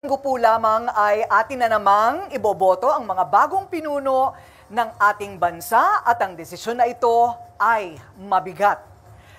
Linggo po lamang ay atin na namang iboboto ang mga bagong pinuno ng ating bansa at ang desisyon na ito ay mabigat.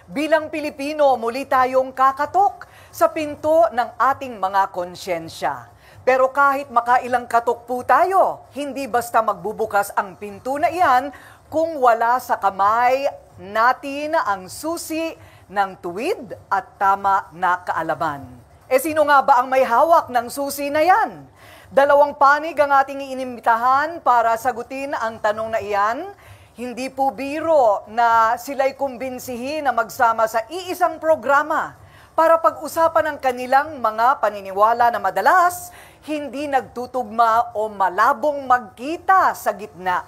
Bilang Pilipino, muli tayong kakatok sa pinto ng ating mga konsyensya. Pero kahit makailang katok po tayo, hindi basta magbubukas ang pinto na iyan kung wala sa kamay natin ang susi ng tuwid at tama na kaalaman. Sino nga ba ang may hawak ng susi na yan? Dalawang panig ang ating inimbitahan para sagutin ang tanong na iyan. Hindi po biro na sila'y kumbinsihin na magsama sa iisang programa para pag-usapan ang kanilang mga paniniwala na madalas hindi nagtutugma o malabong magkita sa gitna.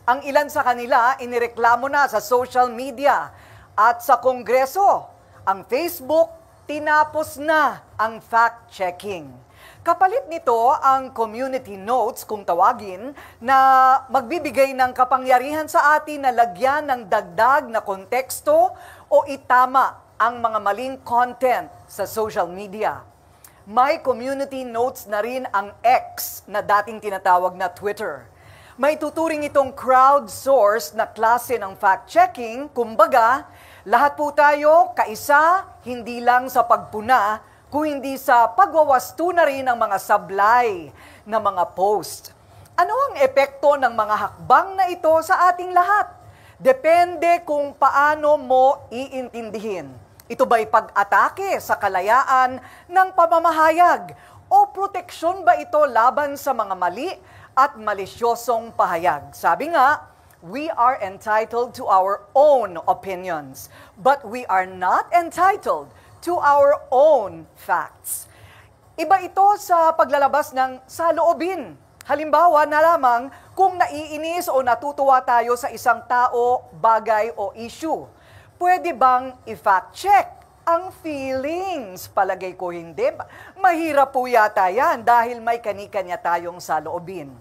Ang ilan sa kanila inireklamo na sa social media at sa Kongreso. Ang Facebook, tinapos na ang fact-checking. Kapalit nito ang community notes kung tawagin na magbibigay ng kapangyarihan sa atin na lagyan ng dagdag na konteksto o itama ang mga maling content sa social media. May community notes na rin ang X na dating tinatawag na Twitter. May tuturing itong crowdsourced na klase ng fact-checking, kumbaga, lahat po tayo kaisa, hindi lang sa pagpuna, kung hindi sa pagwawasto na rin ng mga sablay na mga post. Ano ang epekto ng mga hakbang na ito sa ating lahat? Depende kung paano mo iintindihin. Ito ba'y pag-atake sa kalayaan ng pamamahayag o proteksyon ba ito laban sa mga mali at malisyosong pahayag? Sabi nga, we are entitled to our own opinions, but we are not entitled to our own facts. Iba ito sa paglalabas ng saloobin. Halimbawa na lamang kung naiinis o natutuwa tayo sa isang tao, bagay o issue. Pwede bang i-fact check ang feelings? Palagay ko hindi. Mahirap po yata yan dahil may kani-kanya tayong saloobin.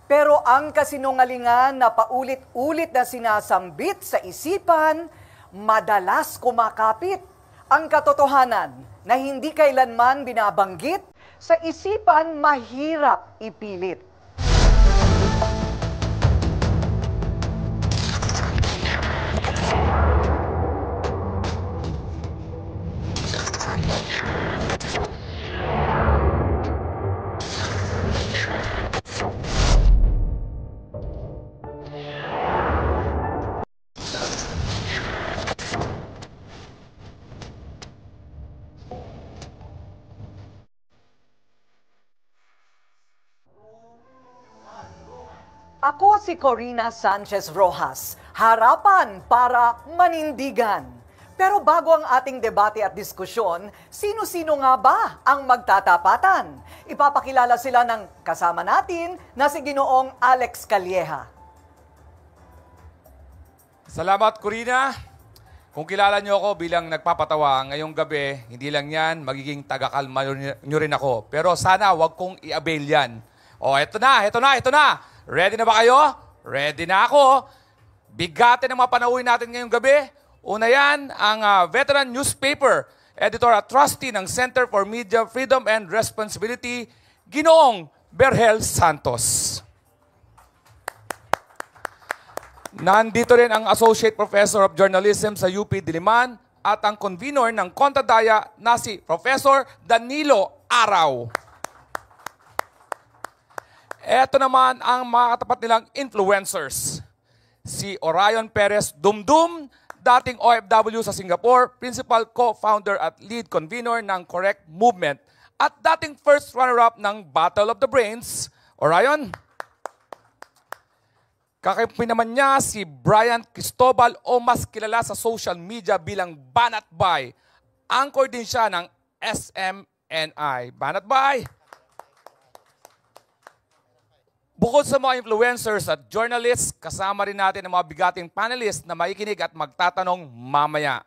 Pero ang kasinungalingan na paulit-ulit na sinasambit sa isipan, madalas kumakapit. Ang katotohanan na hindi kailanman binabanggit, sa isipan mahirap ipilit. Ako si Corina Sanchez Rojas, harapan para manindigan. Pero bago ang ating debate at diskusyon, sino-sino nga ba ang magtatapatan? Ipapakilala sila ng kasama natin na si Ginoong Alex Calleja. Salamat, Corina. Kung kilala niyo ako bilang nagpapatawa ngayong gabi, hindi lang yan, magiging tagakalma niyo rin ako. Pero sana wag kong i-avail yan. O, eto na. Ready na ba kayo? Ready na ako. Bigatin ang mga panauhin natin ngayong gabi. Una yan, ang veteran newspaper, editor at trustee ng Center for Media Freedom and Responsibility, Ginoong Berhel Santos. Nandito rin ang Associate Professor of Journalism sa UP Diliman at ang convener ng Contadaya na si Professor Danilo Araw. Ito naman ang mga katapat nilang influencers. Si Orion Perez Dumdum, dating OFW sa Singapore, principal co-founder at lead convener ng Correct Movement, at dating first runner-up ng Battle of the Brains, Orion. Kakampi naman niya si Brian Cristobal o mas kilala sa social media bilang Banatbay. Anchor din siya ng SMNI. Banatbay! Bukod sa mga influencers at journalists, kasama rin natin ang mga bigating panelists na makikinig at magtatanong mamaya.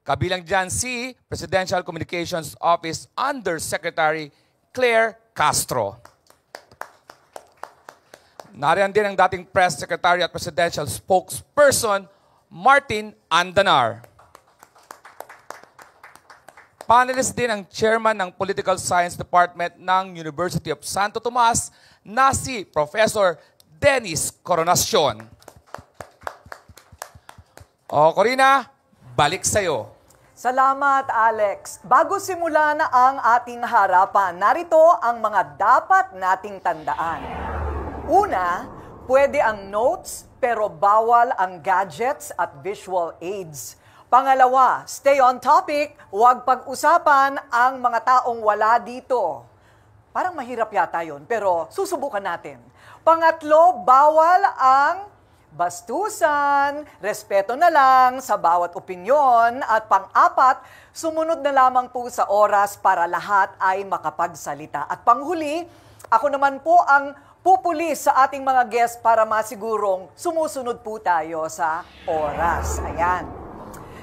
Kabilang dyan si Presidential Communications Office Undersecretary Claire Castro. Nariyan din ang dating Press Secretary at Presidential Spokesperson Martin Andanar. Panelist din ang chairman ng Political Science Department ng University of Santo Tomas na si Professor Dennis Coronacion. O, Corina, balik sa'yo. Salamat, Alex. Bago simula na ang ating harapan, narito ang mga dapat nating tandaan. Una, pwede ang notes pero bawal ang gadgets at visual aids. Pangalawa, stay on topic, huwag pag-usapan ang mga taong wala dito. Parang mahirap yata yun, pero susubukan natin. Pangatlo, bawal ang bastusan, respeto na lang sa bawat opinyon. At pang-apat, sumunod na lamang po sa oras para lahat ay makapagsalita. At panghuli, ako naman po ang pupuli sa ating mga guest para masigurong sumusunod po tayo sa oras. Ayan.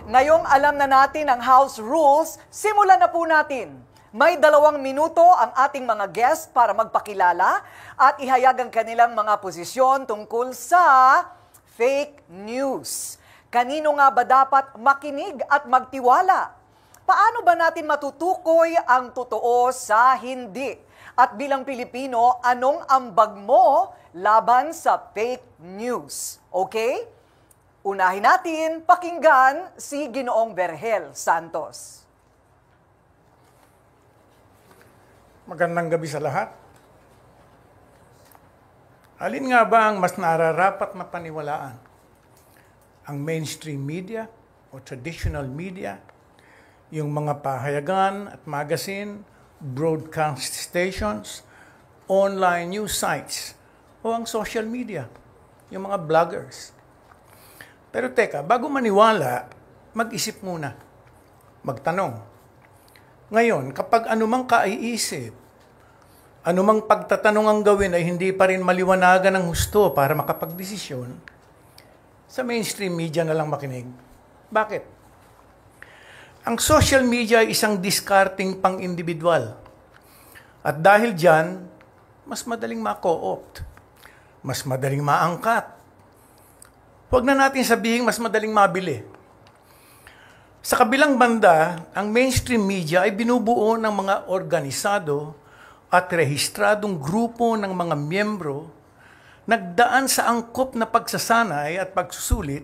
Ngayong alam na natin ang house rules, simulan na po natin. May 2 minuto ang ating mga guest para magpakilala at ihayag ang kanilang mga posisyon tungkol sa fake news. Kanino nga ba dapat makinig at magtiwala? Paano ba natin matutukoy ang totoo sa hindi? At bilang Pilipino, anong ambag mo laban sa fake news? Okay? Unahin natin pakinggan si Ginoong Berhel Santos. Magandang gabi sa lahat. Alin nga ba ang mas nararapat na paniwalaan? Ang mainstream media o traditional media, yung mga pahayagan at magazine, broadcast stations, online news sites, o ang social media, yung mga bloggers. Pero teka, bago maniwala, mag-isip muna. Magtanong. Ngayon, kapag anumang kaiisip, anumang pagtatanong ang gawin ay hindi pa rin maliwanagan ng husto para makapagdesisyon, sa mainstream media na lang makinig. Bakit? Ang social media ay isang discarding pang-individual. At dahil dyan, mas madaling ma-co-opt, mas madaling maangkat. Huwag na natin sabihin mas madaling mabili. Sa kabilang banda, ang mainstream media ay binubuo ng mga organisado at rehistradong grupo ng mga miyembro nagdaan sa angkop na pagsasanay at pagsusulit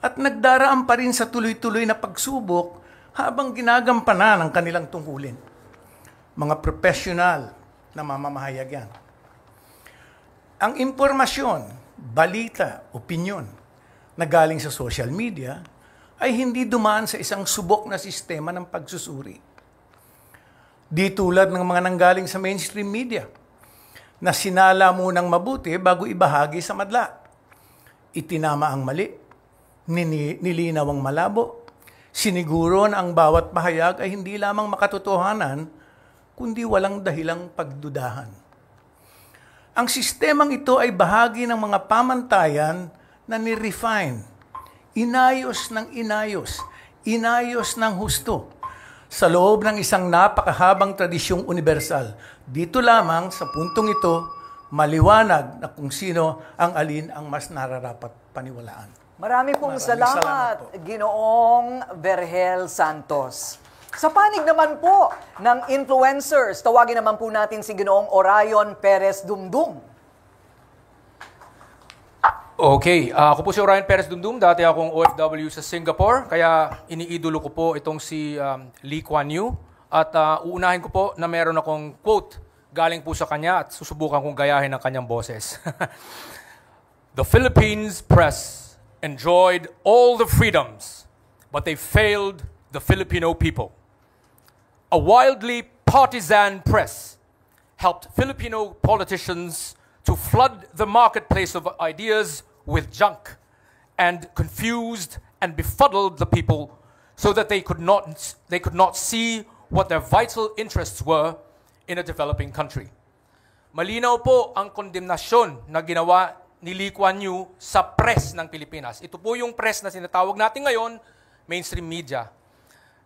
at nagdaraan pa rin sa tuloy-tuloy na pagsubok habang ginagampanan ang kanilang tungkulin. Mga profesional na mamamahayag yan. Ang impormasyon, balita, opinyon na galing sa social media ay hindi dumaan sa isang subok na sistema ng pagsusuri. Di tulad ng mga nanggaling sa mainstream media na sinala munang mabuti bago ibahagi sa madla. Itinama ang mali, nilinaw ang malabo, siniguro na ang bawat pahayag ay hindi lamang makatotohanan, kundi walang dahilang pagdudahan. Ang sistemang ito ay bahagi ng mga pamantayan na ni-refine, inayos ng husto, sa loob ng isang napakahabang tradisyong universal. Dito lamang sa puntong ito, maliwanag na kung sino ang alin ang mas nararapat paniwalaan. Maraming salamat salamat, po. Ginoong Berhel Santos. Sa panig naman po ng influencers, tawagin naman po natin si Ginoong Orion Perez Dumdum. Okay, ako po si Orion Perez Dumdum. Dati akong OFW sa Singapore, kaya iniidolo ko po itong si Lee Kuan Yew. At uunahin ko po na meron akong quote galing po sa kanya at susubukan kong gayahin ang kanyang boses. The Philippines press enjoyed all the freedoms, but they failed the Filipino people. A wildly partisan press helped Filipino politicians to flood the marketplace of ideas with junk and confused and befuddled the people so that they could not see what their vital interests were in a developing country. Malinaw po ang kondemnasyon na ginawa ni Lee Kuan Yew sa press ng Pilipinas. Ito po yung press na sinatawag natin ngayon, mainstream media.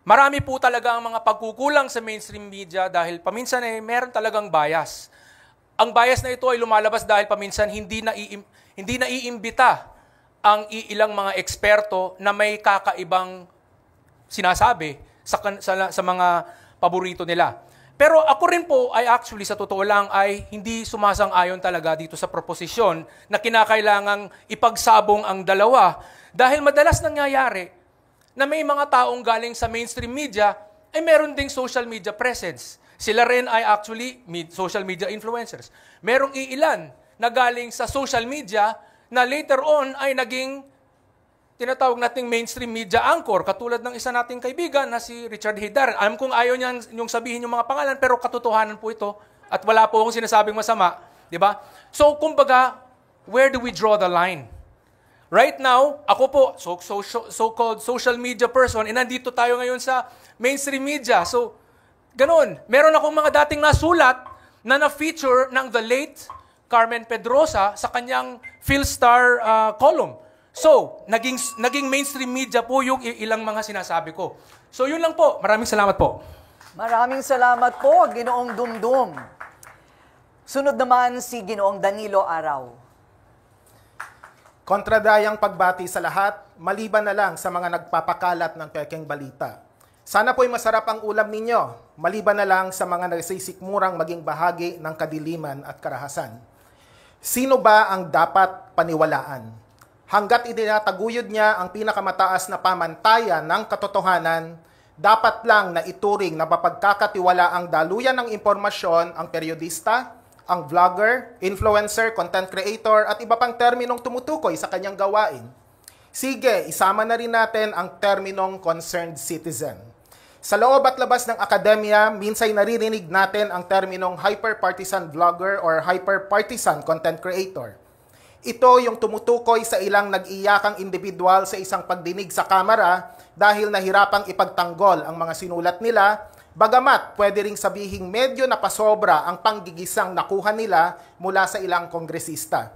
Marami po talaga ang mga pagkukulang sa mainstream media dahil paminsan meron talagang bias. Ang bias na ito ay lumalabas dahil paminsan hindi naiimbita ang ilang mga eksperto na may kakaibang sinasabi sa mga paborito nila. Pero ako rin po ay actually sa totoo lang ay hindi sumasang-ayon talaga dito sa proposisyon na kinakailangang ipagsabong ang dalawa dahil madalas nangyayari na may mga taong galing sa mainstream media ay meron ding social media presence. Sila rin ay actually social media influencers. Merong iilan na galing sa social media na later on ay naging tinatawag nating mainstream media anchor, katulad ng isa nating kaibigan na si Richard Hidar. Alam kong ayaw niyan yung sabihin yung mga pangalan, pero katotohanan po ito at wala po akong sinasabing masama. Di ba? So, kumbaga, where do we draw the line? Right now, ako po, so-called social media person, nandito tayo ngayon sa mainstream media. So, ganun. Meron akong mga dating nasulat na na-feature ng the late Carmen Pedrosa sa kanyang PhilStar column. So, naging mainstream media po yung ilang mga sinasabi ko. So, yun lang po. Maraming salamat po. Maraming salamat po, Ginoong Dumdum. Sunod naman si Ginoong Danilo Araw. Kontradayang pagbati sa lahat, maliban na lang sa mga nagpapakalat ng pekeng balita. Sana po'y masarap ang ulam ninyo, maliban na lang sa mga nagsisikmurang maging bahagi ng kadiliman at karahasan. Sino ba ang dapat paniwalaan? Hanggat itinataguyod niya ang pinakamataas na pamantayan ng katotohanan, dapat lang na ituring na mapagkakatiwala ang daluyan ng impormasyon ang periodista, ang vlogger, influencer, content creator at iba pang terminong tumutukoy sa kanyang gawain. Sige, isama na rin natin ang terminong concerned citizen. Sa loob at labas ng akademya, minsay naririnig natin ang terminong hyper-partisan vlogger or hyper-partisan content creator. Ito yung tumutukoy sa ilang nag-iyakang individual sa isang pagdinig sa kamera dahil nahirapang ipagtanggol ang mga sinulat nila, bagamat pwede ring sabihing medyo napasobra ang panggigisang nakuha nila mula sa ilang kongresista.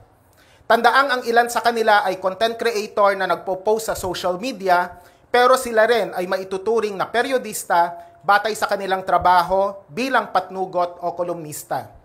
Tandaang ang ilan sa kanila ay content creator na nagpo-post sa social media, pero sila rin ay maituturing na periodista batay sa kanilang trabaho bilang patnugot o kolumnista.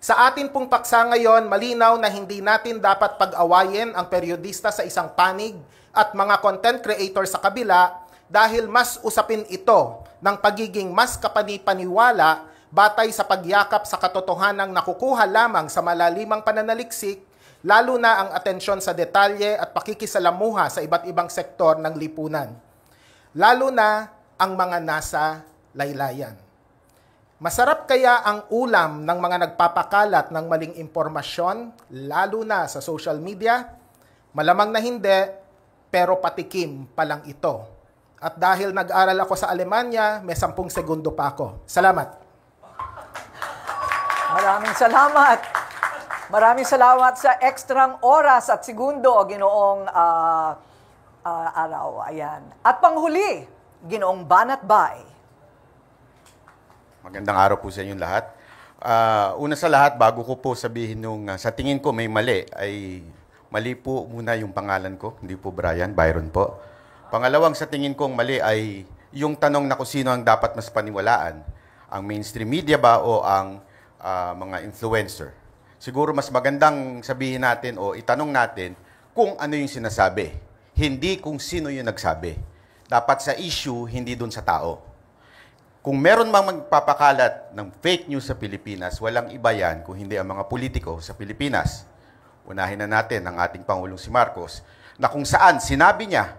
Sa atin pong paksa ngayon, malinaw na hindi natin dapat pag-awayin ang periodista sa isang panig at mga content creator sa kabila dahil mas usapin ito ng pagiging mas kapanipaniwala batay sa pagyakap sa katotohanang nakukuha lamang sa malalimang pananaliksik, lalo na ang atensyon sa detalye at pakikisalamuha sa iba't ibang sektor ng lipunan, lalo na ang mga nasa laylayan. Masarap kaya ang ulam ng mga nagpapakalat ng maling impormasyon, lalo na sa social media? Malamang na hindi, pero patikim pa lang ito. At dahil nag-aral ako sa Alemanya, may 10 segundo pa ako. Salamat. Maraming salamat. Maraming salamat sa ekstrang oras at segundo, Ginoong Araw. Ayan. At panghuli, Ginoong Banat Bay. Magandang araw po sa inyong lahat. Una sa lahat, bago ko po sabihin nung sa tingin ko may mali, ay mali po muna yung pangalan ko. Hindi po Brian, Byron po. Pangalawang sa tingin kong mali ay yung tanong na kung sino ang dapat mas paniwalaan. Ang mainstream media ba o ang mga influencer? Siguro mas magandang sabihin natin o itanong natin kung ano yung sinasabi. Hindi kung sino yung nagsabi. Dapat sa issue, hindi dun sa tao. Kung meron mang magpapakalat ng fake news sa Pilipinas, walang iba yan kung hindi ang mga politiko sa Pilipinas. Unahin na natin ang ating Pangulong si Marcos, na kung saan sinabi niya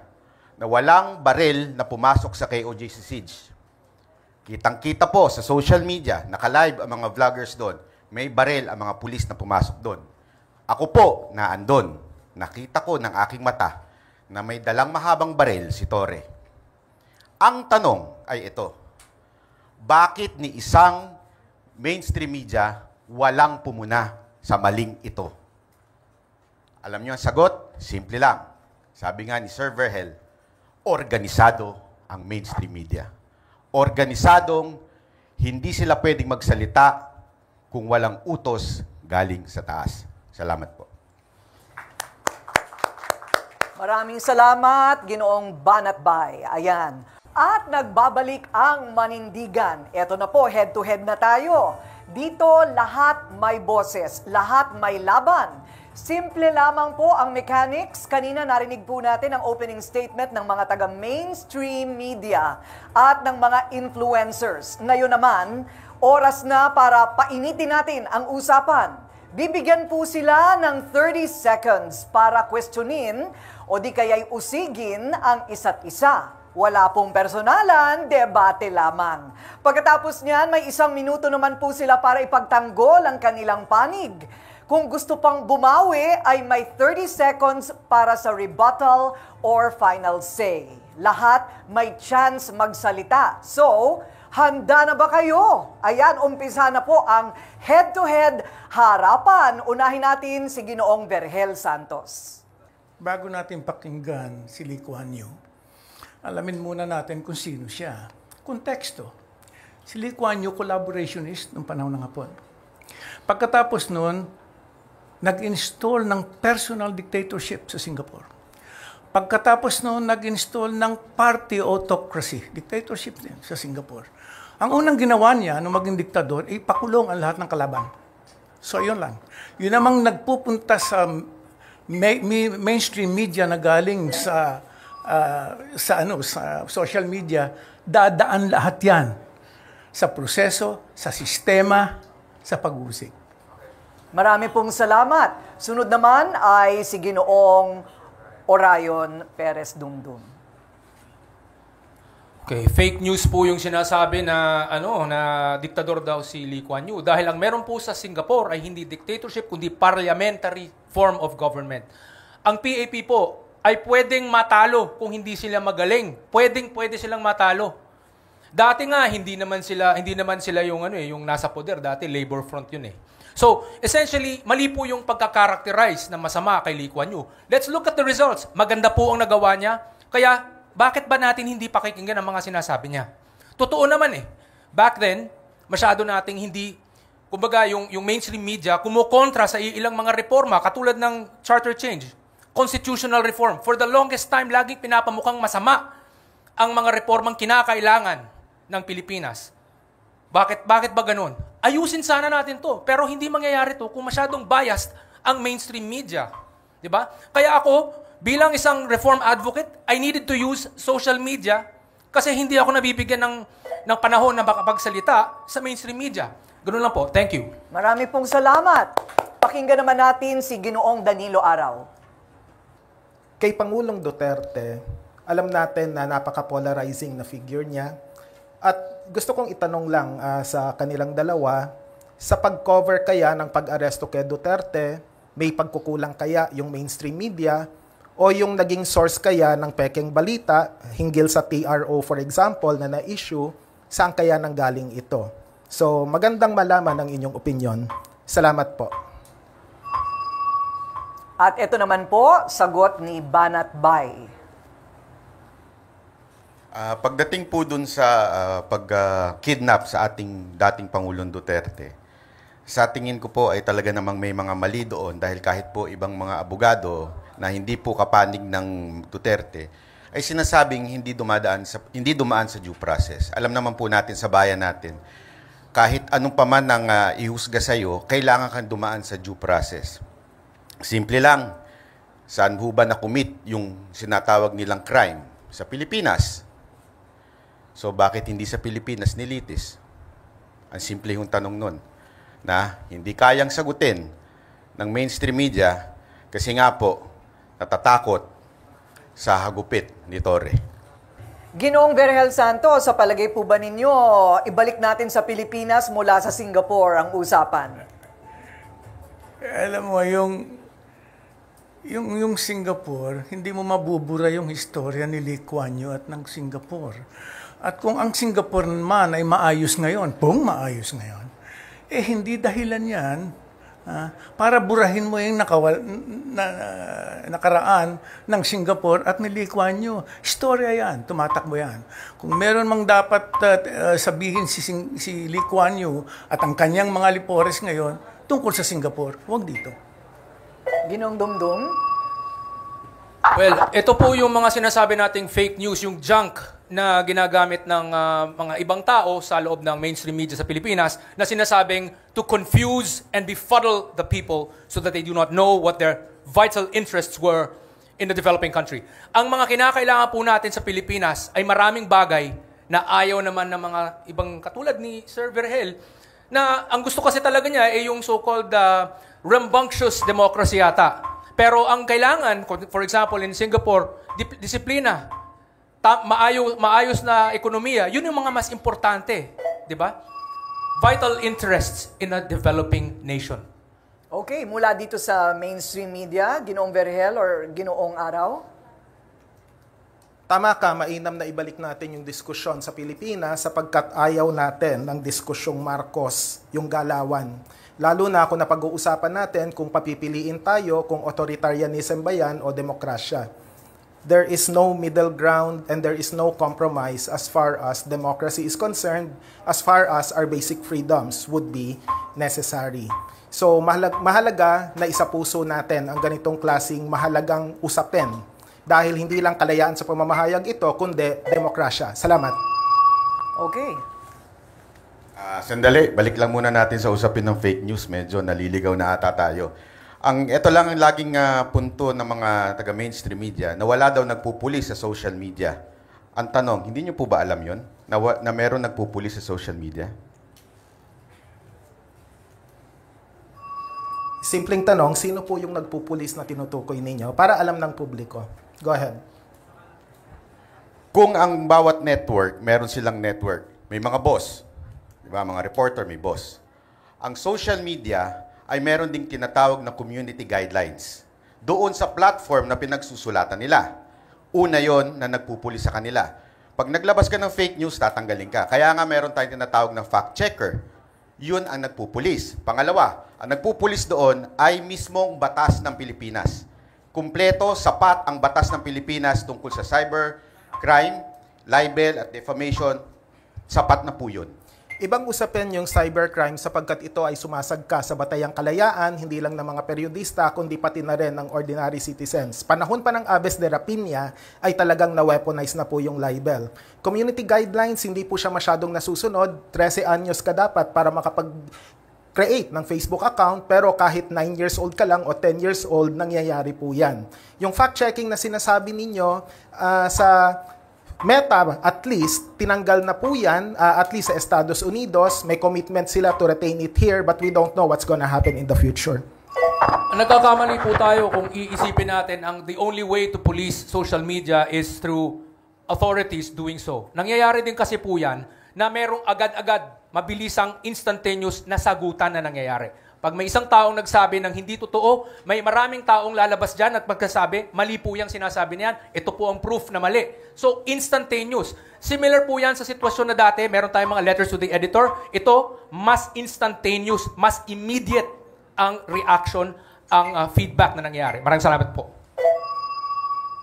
na walang baril na pumasok sa KOJC Siege. Kitang-kita po sa social media, naka-live ang mga vloggers doon, may baril ang mga pulis na pumasok doon. Ako po, naandun, nakita ko ng aking mata na may dalang mahabang baril si Torre. Ang tanong ay ito, bakit ni isang mainstream media walang pumuna sa maling ito? Alam niyo ang sagot? Simple lang. Sabi nga ni Sir Verhel, organisado ang mainstream media. Organisadong hindi sila pwedeng magsalita kung walang utos galing sa taas. Salamat po. Maraming salamat, Ginoong Banat Bay. Ayan. At nagbabalik ang manindigan. Eto na po, head-to-head na tayo. Dito, lahat may boses, lahat may laban. Simple lamang po ang mechanics. Kanina narinig po natin ang opening statement ng mga taga-mainstream media at ng mga influencers. Ngayon naman, oras na para painitin natin ang usapan. Bibigyan po sila ng 30 seconds para questionin o di kaya'y usigin ang isa't isa. Wala pong personalan, debate lamang. Pagkatapos niyan, may 1 minuto naman po sila para ipagtanggol ang kanilang panig. Kung gusto pang bumawi, ay may 30 seconds para sa rebuttal or final say. Lahat may chance magsalita. So, handa na ba kayo? Ayan, umpisa na po ang head-to-head harapan. Unahin natin si Ginoong Vergel Santos. Bago natin pakinggan si Lee Kuan Yew, alamin muna natin kung sino siya. Konteksto. Si Lee Kuan Yew, collaborationist noong panahon ng Hapon. Pagkatapos noon, nag-install ng personal dictatorship sa Singapore. Pagkatapos noon, nag-install ng party autocracy, dictatorship din sa Singapore. Ang unang ginawa niya nung maging diktador, ay pakulong ang lahat ng kalaban. So, yun lang. Yun namang nagpupunta sa mainstream media na galing sa social media, dadaan lahat yan sa proseso, sa sistema, sa pag-uusig. Marami pong salamat. Sunod naman ay si Ginoong Orion Perez Dumdum. Okay, fake news po yung sinasabi na na diktador daw si Lee Kuan Yew dahil ang meron po sa Singapore ay hindi dictatorship kundi parliamentary form of government. Ang PAP po ay pwedeng matalo kung hindi sila magaling. Pwede silang matalo. Dati nga hindi naman sila yung yung nasa poder, dati labor front yun eh. So, essentially, mali po yung pagka-characterize na masama kay Lee Kuan Yew. Let's look at the results. Maganda po ang nagawa niya. Kaya, bakit ba natin hindi pakikinggan ang mga sinasabi niya? Totoo naman eh. Back then, masyado nating hindi, kumbaga, yung mainstream media, kumukontra sa ilang mga reforma, katulad ng charter change, constitutional reform. For the longest time, laging pinapamukhang masama ang mga reformang kinakailangan ng Pilipinas. Bakit ba ganun? Ayusin sana natin to, pero hindi mangyayari to kung masyadong biased ang mainstream media. Di ba? Kaya ako, bilang isang reform advocate, I needed to use social media kasi hindi ako nabibigyan ng panahon na makapagsalita sa mainstream media. Ganun lang po. Thank you. Marami pong salamat. Pakinggan naman natin si Ginoong Danilo Araw. Kay Pangulong Duterte, alam natin na napaka-polarizing na figure niya. At gusto kong itanong lang sa kanilang dalawa, sa pag-cover kaya ng pag-aresto kay Duterte, may pagkukulang kaya yung mainstream media o yung naging source kaya ng pekeng balita hinggil sa TRO for example na na-issue, saan kaya nanggaling ito? So magandang malaman ang inyong opinion. Salamat po. At ito naman po, sagot ni Banat Bay. Pagdating po dun sa pag-kidnap sa ating dating Pangulong Duterte, sa tingin ko po ay talaga namang may mga mali doon dahil kahit po ibang mga abogado na hindi po kapanig ng Duterte ay sinasabing hindi dumaan sa due process. Alam naman po natin sa bayan natin, kahit anong paman ang ihusga sa iyo, kailangan kang dumaan sa due process. Simple lang, saan ho ba na-commit yung sinatawag nilang crime? Sa Pilipinas. So bakit hindi sa Pilipinas nilitis? Ang simple yung tanong nun na hindi kayang sagutin ng mainstream media kasi nga po natatakot sa hagupit ni Torre. Ginoong Vergel Santos, sa palagay po ba ninyo, ibalik natin sa Pilipinas mula sa Singapore ang usapan? Alam mo, yung Singapore, hindi mo mabubura yung historya ni Lee Kuan Yew at ng Singapore. At kung ang Singapore man ay maayos ngayon, maayos ngayon, hindi dahilan yan para burahin mo yung nakaraan ng Singapore at ni Lee Kuan Yew. Istorya yan, tumatakbo yan. Kung meron mang dapat sabihin si Lee Kuan Yew at ang kanyang mga lipores ngayon tungkol sa Singapore, huwag dito. Ginoong Dumdum? Well, ito po yung mga sinasabi nating fake news, yung junk na ginagamit ng mga ibang tao sa loob ng mainstream media sa Pilipinas na sinasabing to confuse and befuddle the people so that they do not know what their vital interests were in the developing country. Ang mga kinakailangan po natin sa Pilipinas ay maraming bagay na ayaw naman ng mga ibang katulad ni Sir Vergel na ang gusto kasi talaga niya ay yung so-called rambunctious democracy yata. Pero ang kailangan, for example, in Singapore, disiplina, maayos na ekonomiya, yun yung mga mas importante. Di ba? Vital interests in a developing nation. Okay, mula dito sa mainstream media, Ginoong Vergel or Ginoong Araw? Tama ka, mainam na ibalik natin yung diskusyon sa Pilipinas sapagkat ayaw natin ng diskusyong Marcos, yung galawan. Lalo na kung napag-uusapan natin kung papipiliin tayo kung authoritarianism ba yan o demokrasya. There is no middle ground and there is no compromise as far as democracy is concerned, as far as our basic freedoms would be necessary. So mahalaga na isapuso natin ang ganitong klaseng mahalagang usapin dahil hindi lang kalayaan sa pamamahayag ito, kundi demokrasya. Salamat. Okay. Sandali, balik lang muna natin sa usapin ng fake news. Medyo naliligaw na ata tayo. Ito lang ang laging punto ng mga taga-mainstream media na wala daw nagpupulis sa social media. Ang tanong, hindi niyo po ba alam yon na meron nagpupulis sa social media? Simpleng tanong, sino po yung nagpupulis na tinutukoy ninyo para alam ng publiko? Go ahead. Kung ang bawat network, meron silang network, may mga boss, di ba? Mga reporter, may boss. Ang social media ay meron ding tinatawag na community guidelines. Doon sa platform na pinagsusulatan nila. Una yon na nagpupulis sa kanila. Pag naglabas ka ng fake news, tatanggalin ka. Kaya nga meron tayong tinatawag na fact checker. Yun ang nagpupulis. Pangalawa, ang nagpupulis doon ay mismong batas ng Pilipinas. Kumpleto, sapat ang batas ng Pilipinas tungkol sa cyber, crime, libel at defamation. Sapat na po yun. Ibang usapin yung cybercrime sapagkat ito ay sumasagka sa batayang kalayaan, hindi lang ng mga periodista, kundi pati na rin ng ordinary citizens. Panahon pa ng Aves de Rapina ay talagang na-weaponize na po yung libel. Community guidelines, hindi po siya masyadong nasusunod. 13 anyos ka dapat para makapag-create ng Facebook account, pero kahit 9 years old ka lang o 10 years old, nangyayari po yan. Yung fact-checking na sinasabi ninyo sa Meta, at least, tinanggal na po yan, at least sa Estados Unidos. May commitment sila to retain it here, but we don't know what's gonna happen in the future. Nagkakamali po tayo kung iisipin natin ang the only way to police social media is through authorities doing so. Nangyayari din kasi po yan na merong agad-agad, mabilisang instantaneous na sagutan na nangyayari. Pag may isang taong nagsabi ng hindi totoo, may maraming taong lalabas dyan at magkasabi, mali po yung sinasabi niyan, ito po ang proof na mali. So, instantaneous. Similar po yan sa sitwasyon na dati, meron tayong mga letters to the editor. Ito, mas instantaneous, mas immediate ang reaction, ang feedback na nangyayari. Maraming salamat po.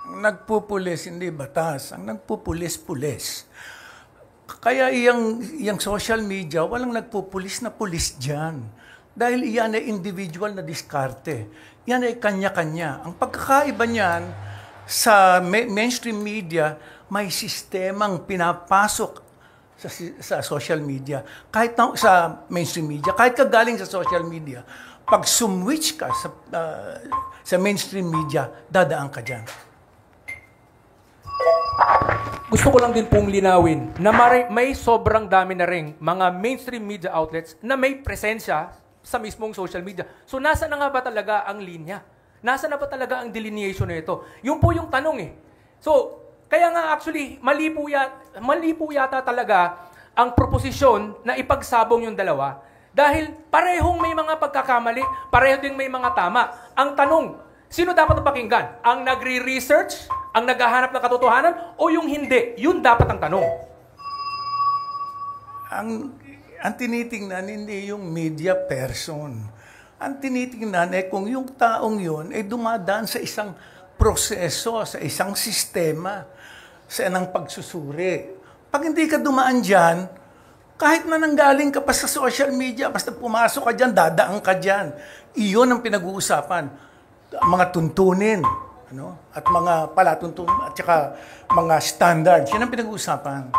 Ang nagpupulis, hindi batas. Ang nagpupulis-pulis. Kaya iyang social media, walang nagpupulis na pulis dyan. Dahil iyan ay individual na diskarte. Yan ay kanya-kanya. Ang pagkakaiba niyan, sa mainstream media, may sistemang pinapasok sa social media. Kahit sa mainstream media, kahit ka galing sa social media, pag sumwitch ka sa mainstream media, dadaan ka dyan. Gusto ko lang din pong linawin na may sobrang dami na rin mga mainstream media outlets na may presensya sa mismong social media. So, nasa na nga ba talaga ang linya? Nasa na ba talaga ang delineation na ito? Yun po yung tanong eh. So, kaya nga actually, mali po yata talaga ang proposisyon na ipagsabong yung dalawa. Dahil parehong may mga pagkakamali, pareho ding may mga tama. Ang tanong, sino dapat pakinggan? Ang nagre-research, ang naghahanap ng katotohanan, o yung hindi? Yun dapat ang tanong. Ang tinitingnan hindi yung media person. Ang tinitingnan ay kung yung taong yun ay dumadaan sa isang proseso, sa isang sistema, sa anang pagsusuri. Pag hindi ka dumaan dyan, kahit na nanggaling ka pa sa social media, basta pumasok ka dyan, dadaan ka dyan. Iyon ang pinag-uusapan. Mga tuntunin, at mga palatuntunan at saka mga standards. Yan ang pinag-uusapan.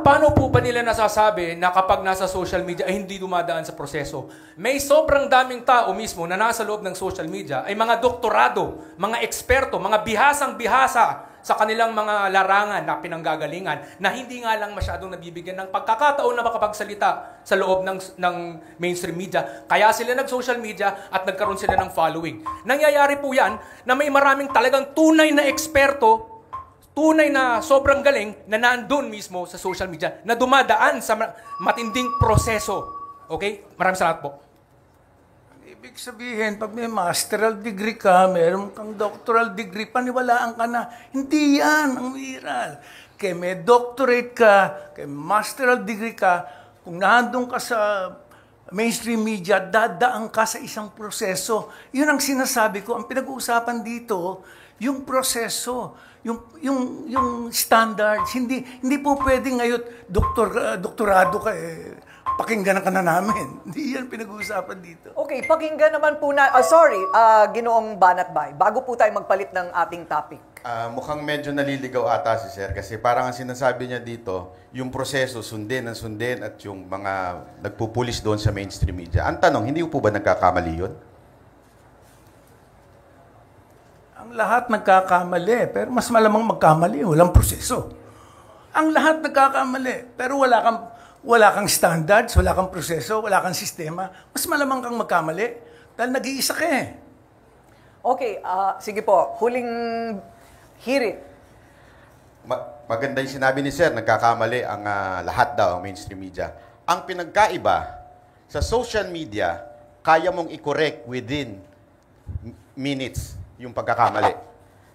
Paano po ba nila nasasabi na kapag nasa social media ay hindi dumadaan sa proseso? May sobrang daming tao mismo na nasa loob ng social media ay mga doktorado, mga eksperto, mga bihasang-bihasa sa kanilang mga larangan na pinanggagalingan na hindi nga lang masyadong nabibigyan ng pagkakataon na makapagsalita sa loob ng mainstream media. Kaya sila nag-social media at nagkaroon sila ng following. Nangyayari po yan na may maraming talagang tunay na eksperto, tunay na sobrang galing na nandun mismo sa social media na dumadaan sa matinding proseso. Okay? Maraming salamat po. Ibig sabihin, pag may masteral degree ka, meron kang doctoral degree, paniwalaan ka na. Hindi yan ang viral. Kaya may doctorate ka, kaya masteral degree ka, kung nandun ka sa mainstream media, dadaan ka sa isang proseso. Yun ang sinasabi ko. Ang pinag-uusapan dito, yung proseso, yung standards. Hindi po pwedeng ngayon, doktorado ka pakinggan ka na namin. Hindi yan pinag-uusapan dito. Okay, pakinggan naman po na, Ginoong Banatbay, bago po tayo magpalit ng ating topic. Mukhang medyo naliligaw ata si Sir kasi parang ang sinasabi niya dito, yung proseso sundin at yung mga nagpupulis doon sa mainstream media. Ang tanong, hindi po ba nagkakamali yun? Ang lahat nagkakamali, pero mas malamang magkamali, walang proseso. Ang lahat nagkakamali, pero wala kang standards, wala kang proseso, wala kang sistema, mas malamang kang magkamali dahil nag-iisa ka eh. Okay, sige po, huling hirit. Maganda yung sinabi ni Sir, nagkakamali ang lahat daw, ang mainstream media. Ang pinagkaiba, sa social media, kaya mong i-correct within minutes yung pagkakamali.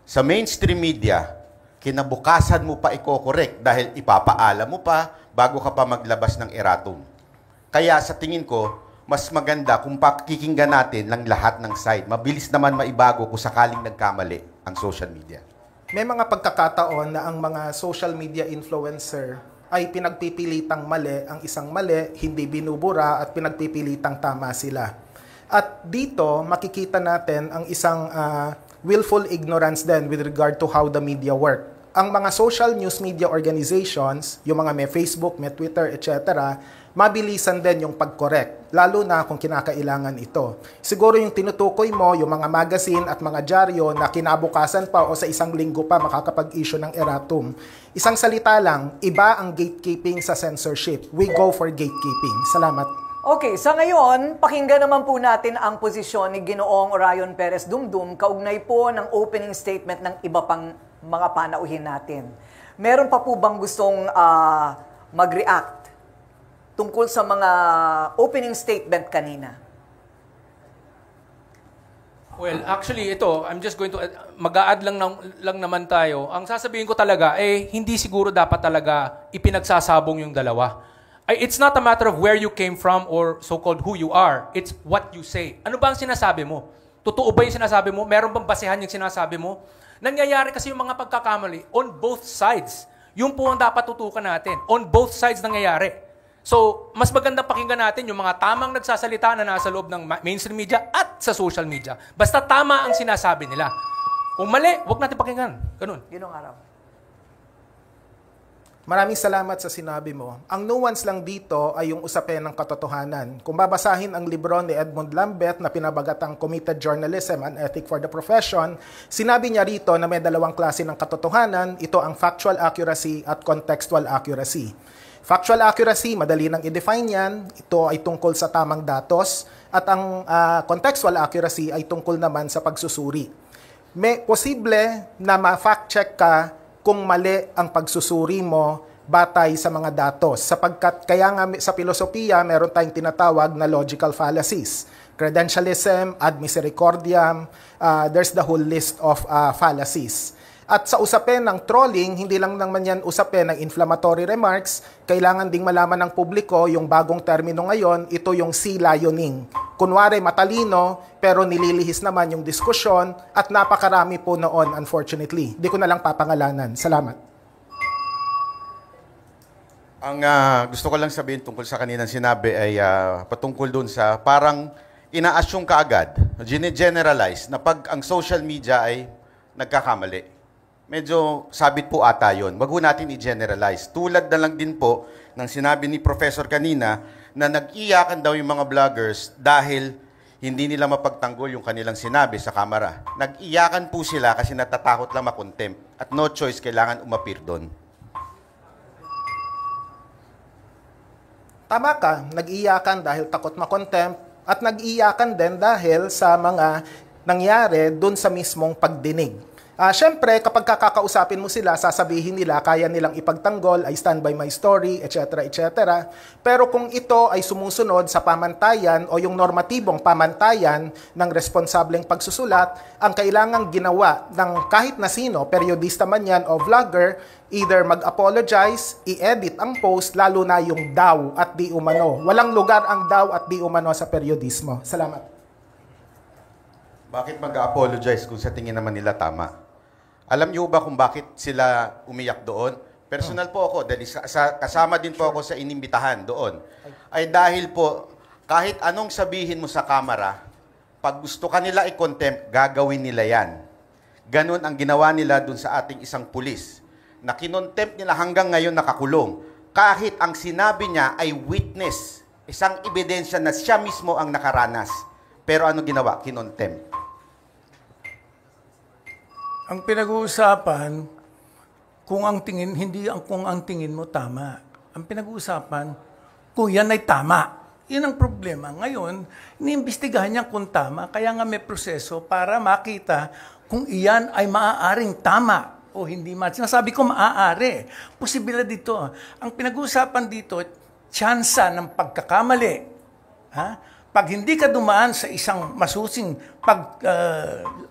Sa mainstream media, kinabukasan mo pa i-correct dahil ipapaalam mo pa bago ka pa maglabas ng erratum. Kaya sa tingin ko, mas maganda kung pakikinggan natin ng lahat ng side. Mabilis naman maibago kung sakaling nagkamali ang social media. May mga pagkakataon na ang mga social media influencer ay pinagpipilitang mali ang isang mali, hindi binubura at pinagpipilitang tama sila. At dito, makikita natin ang isang willful ignorance din with regard to how the media work. Ang mga social news media organizations, yung mga may Facebook, may Twitter, etc., mabilisan din yung pag-correct, lalo na kung kinakailangan ito. Siguro yung tinutukoy mo, yung mga magazine at mga dyaryo na kinabukasan pa o sa isang linggo pa makakapag-issue ng erratum. Isang salita lang, iba ang gatekeeping sa censorship. We go for gatekeeping. Salamat. Okay, sa ngayon, pakinggan naman po natin ang posisyon ni Ginoong Orion Perez Dumdum kaugnay po ng opening statement ng iba pang mga panauhin natin. Meron pa po bang gustong mag-react tungkol sa mga opening statement kanina? Well, actually, ito, I'm just going to, mag-a-add lang naman tayo. Ang sasabihin ko talaga, hindi siguro dapat talaga ipinagsasabong yung dalawa. It's not a matter of where you came from or so-called who you are. It's what you say. Ano ba ang sinasabi mo? Totoo ba yung sinasabi mo? Meron bang basehan yung sinasabi mo? Nangyayari kasi yung mga pagkakamali on both sides. Yung po ang dapat tutukan natin. On both sides nangyayari. So, mas magandang pakinggan natin yung mga tamang nagsasalita na nasa loob ng mainstream media at sa social media. Basta tama ang sinasabi nila. Kung mali, huwag natin pakinggan. Ganun. Ginong Araw. Maraming salamat sa sinabi mo. Ang nuance lang dito ay yung usapin ng katotohanan. Kung babasahin ang libro ni Edmund Lambert na pinabagatang Committed Journalism and Ethic for the Profession, sinabi niya rito na may dalawang klase ng katotohanan. Ito ang factual accuracy at contextual accuracy. Factual accuracy, madali nang i-define yan. Ito ay tungkol sa tamang datos. At ang contextual accuracy ay tungkol naman sa pagsusuri. May posible na ma-fact check ka kung mali ang pagsusuri mo batay sa mga datos. Sapagkat kaya nga sa filosofiya, meron tayong tinatawag na logical fallacies. Credentialism, ad misericordiam, there's the whole list of fallacies. At sa usapin ng trolling, hindi lang naman yan usapin ng inflammatory remarks, kailangan ding malaman ng publiko yung bagong termino ngayon, ito yung sea lioning. Kunwari matalino, pero nililihis naman yung diskusyon at napakarami po noon, unfortunately. Di ko na lang papangalanan. Salamat. Ang gusto ko lang sabihin tungkol sa kaninang sinabi ay patungkol doon sa parang ina-assume kaagad, gine-generalize na pag ang social media ay nagkakamali. Medyo sabit po ata yun. Wag ho natin i-generalize. Tulad na lang din po ng sinabi ni Professor kanina na nag-iyakan daw yung mga vloggers dahil hindi nila mapagtanggol yung kanilang sinabi sa kamera. Nag-iyakan po sila kasi natatakot lang makontempt at no choice, kailangan umapir doon. Tama ka, nag-iyakan dahil takot makontempt at nag-iyakan din dahil sa mga nangyari dun sa mismong pagdinig. Siyempre, kapag kakausapin mo sila, sasabihin nila, kaya nilang ipagtanggol, I stand by my story, etc., etc. Pero kung ito ay sumusunod sa pamantayan o yung normatibong pamantayan ng responsableng pagsusulat, ang kailangang ginawa ng kahit na sino, periodista man yan o vlogger, either mag-apologize, i-edit ang post, lalo na yung daw at di umano. Walang lugar ang daw at di umano sa periodismo. Salamat. Bakit mag-apologize kung sa tingin naman nila tama? Alam niyo ba kung bakit sila umiyak doon? Personal po ako, dahil kasama din po ako sa inimbitahan doon. Ay dahil po, kahit anong sabihin mo sa kamera, pag gusto ka nila i-contempt, gagawin nila yan. Ganon ang ginawa nila doon sa ating isang pulis. Na kinontempt nila hanggang ngayon nakakulong. Kahit ang sinabi niya ay witness, isang ebidensya na siya mismo ang nakaranas. Pero ano ginawa? Kinontempt. Ang pinag-uusapan, kung ang tingin, hindi ang kung ang tingin mo tama. Ang pinag-uusapan, kung yan ay tama. Yan ang problema. Ngayon, iniimbestigahan niya kung tama, kaya nga may proseso para makita kung iyan ay maaaring tama o hindi man. Sinasabi ko maaari. Posibilidad dito. Ang pinag-uusapan dito, tsansa ng pagkakamali. Ha? Pag hindi ka dumaan sa isang masusing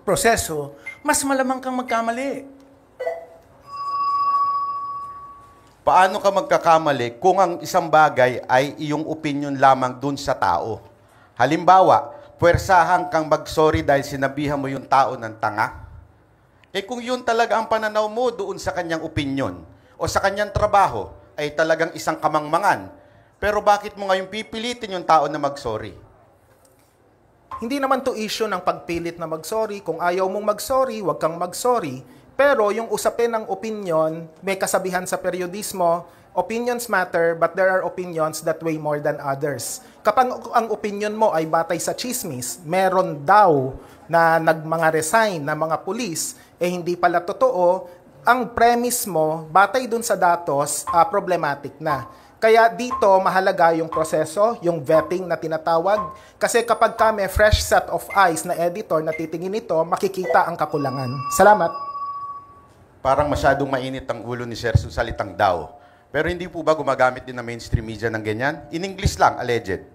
proseso, mas malamang kang magkamali. Paano ka magkakamali kung ang isang bagay ay iyong opinion lamang dun sa tao? Halimbawa, puwersahan kang mag-sorry dahil sinabihan mo yung tao ng tanga. Eh kung yun talaga ang pananaw mo doon sa kanyang opinion o sa kanyang trabaho, ay talagang isang kamangmangan. Pero bakit mo ngayon pipilitin yung tao na mag-sorry? Hindi naman to issue ng pagpilit na mag-sorry. Kung ayaw mong mag-sorry, huwag kang mag-sorry. Pero yung usapin ng opinion, may kasabihan sa periodismo, opinions matter, but there are opinions that weigh more than others. Kapag ang opinion mo ay batay sa chismis, meron daw na mga resign na mga pulis, hindi pala totoo, ang premise mo, batay dun sa datos, problematic na. Kaya dito, mahalaga yung proseso, yung vetting na tinatawag. Kasi kapag may fresh set of eyes na editor na titingin ito, makikita ang kakulangan. Salamat. Parang masyadong mainit ang ulo ni Sir sa salitang daw. Pero hindi po ba gumagamit din ng mainstream media ng ganyan? In English lang, alleged.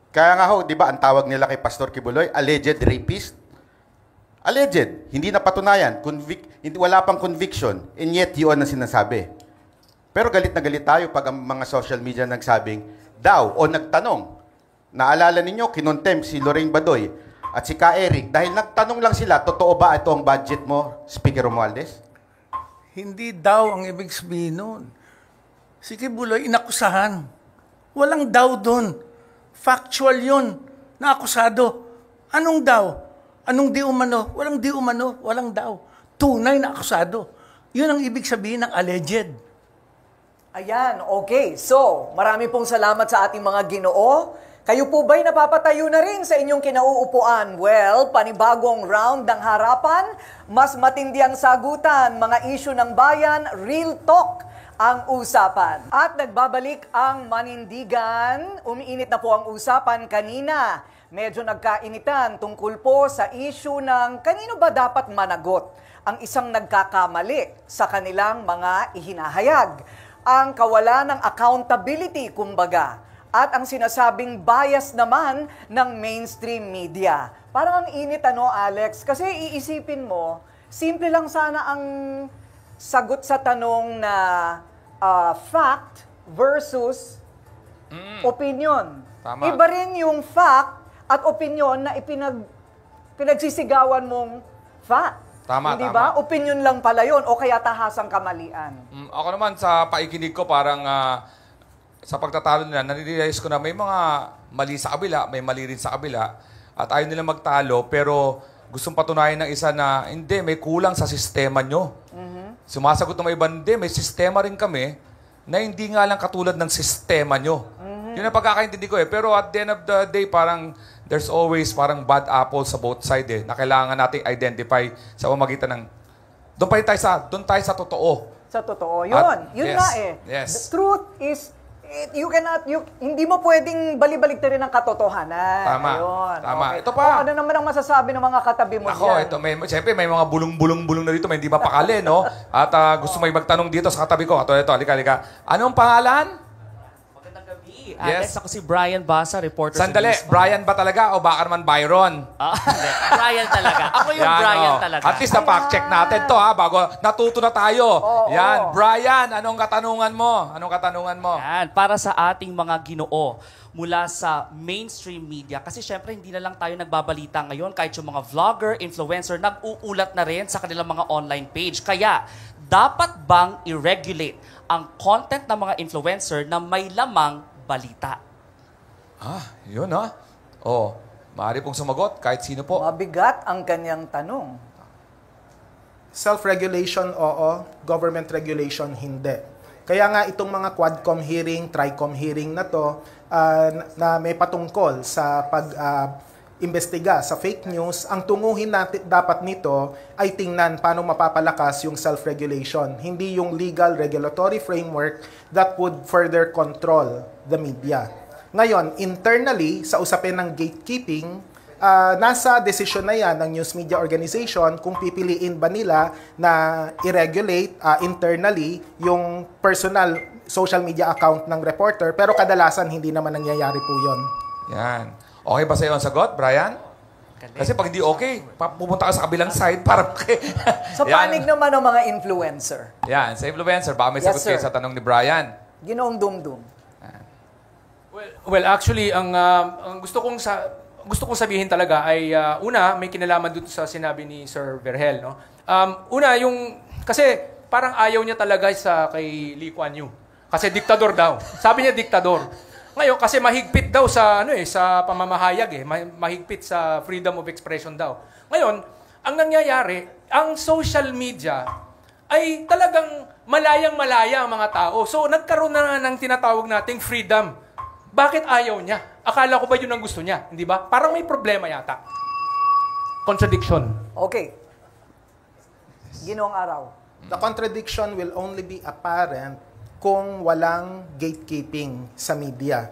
Kaya nga ho, di ba, ang tawag nila kay Pastor Kibuloy, alleged rapist? Alleged. Hindi napatunayan. Wala pang conviction. And yet, yun ang sinasabi. Pero galit na galit tayo pag ang mga social media nagsabing daw o nagtanong. Naalala ninyo, kinontempt si Lorraine Badoy at si Ka Eric dahil nagtanong lang sila, totoo ba ito ang budget mo, Speaker Romualdez? Hindi daw ang ibig sabihin nun. Si Kibuloy, inakusahan. Walang daw doon. Factual yun. Naakusado. Anong daw? Anong di umano? Walang di umano. Walang daw. Tunay na akusado. Yun ang ibig sabihin ng alleged. Ayan, okay. So, marami pong salamat sa ating mga Ginoo. Kayo po ba'y napapatayo na rin sa inyong kinauupuan? Well, panibagong round ng harapan, mas matindi ang sagutan, mga issue ng bayan, real talk ang usapan. At nagbabalik ang manindigan, umiinit na po ang usapan kanina. Medyo nagkainitan tungkol po sa issue ng kanino ba dapat managot ang isang nagkakamali sa kanilang mga ihinahayag. Ang kawalan ng accountability, kumbaga, at ang sinasabing bias naman ng mainstream media. Parang ang init, Alex? Kasi iisipin mo, simple lang sana ang sagot sa tanong na fact versus opinion. Tama. Iba rin yung fact at opinion na pinagsisigawan mong fact. Tama, Hindi tama. ba? Opinion lang pala yun o kaya tahasang kamalian. Ako naman sa paikinig ko parang sa pagtatalo nila, nare-realize ko na may mga mali sa kabila, may mali rin sa kabila. At ayaw nila magtalo, pero gustong patunayan ng isa na, hindi, may kulang sa sistema nyo. Sumasagot ng mga iba, hindi, may sistema rin kami na hindi nga lang katulad ng sistema nyo. Yun ang pagkakaintindi ko eh. Pero at the end of the day, parang there's always parang bad apple sa both side eh, na kailangan nating identify sa pamamagitan ng doon tayo sa totoo. Sa totoo. Yun. Yun yes, nga eh. yes. The truth is, hindi mo pwedeng balibaligtarin ang katotohanan. Tama. Ayun. Tama. Okay. Ito pa. Ano naman ang masasabi ng mga katabi mo Ako, dyan? ito, siyempre may mga bulong-bulong-bulong na dito, may hindi mapakali, no? At gusto may magtanong dito sa katabi ko. Ito, halika. Anong pangalan? Magandang gabi. Yes. Ako si Brian Basa, reporter Sandali, sa News. Brian ba talaga o baka naman Byron? Hindi. Brian talaga. Ako yung Yan, Brian oh. talaga. At least na-fact check natin to ha, bago natuto na tayo. Yan, Brian, anong katanungan mo? Yan, para sa ating mga Ginoo mula sa mainstream media. Kasi syempre, hindi na lang tayo nagbabalita ngayon. Kahit yung mga vlogger, influencer, nag-uulat na rin sa kanilang mga online page. Kaya, dapat bang i-regulate ang content ng mga influencer na may lamang balita? Yun ha. Oh, maaari pong sumagot kahit sino po. Mabigat ang kanyang tanong. Self-regulation, oo. Government regulation, hindi. Kaya nga itong mga Quadcom hearing, Tricom hearing na to, na may patungkol sa pag-imbestiga sa fake news, ang tunguhin natin dapat nito ay tingnan paano mapapalakas yung self-regulation, hindi yung legal regulatory framework that would further control the media. Ngayon, internally, sa usapin ng gatekeeping, nasa desisyon na yan ng news media organization kung pipiliin ba nila na i-regulate internally yung personal social media account ng reporter, pero kadalasan hindi naman nangyayari po yun. Yan. Okay ba sa iyo ang sagot, Brian? Kasi pag hindi okay, pupunta ka sa kabilang side para Sa panig naman ng mga influencer. Yan, sa influencer, baka may Yes, sagot kayo sir. sa tanong ni Brian. Ginoong Dumdum. Well, actually, ang gusto kong sabihin talaga ay una, may kinalaman dito sa sinabi ni Sir Verhel, no. Una, kasi parang ayaw niya talaga kay Lee Kuan Yew. Kasi diktador daw. Sabi niya diktador. Ngayon, kasi mahigpit daw sa pamamahayag mahigpit sa freedom of expression daw. Ngayon, ang nangyayari, ang social media ay talagang malayang-malaya ang mga tao. So, nagkaroon na ng tinatawag nating freedom. Bakit ayaw niya? Akala ko ba yun ang gusto niya? Hindi ba? Parang may problema yata. Contradiction. Okay. Ginoong Araw. The contradiction will only be apparent kung walang gatekeeping sa media.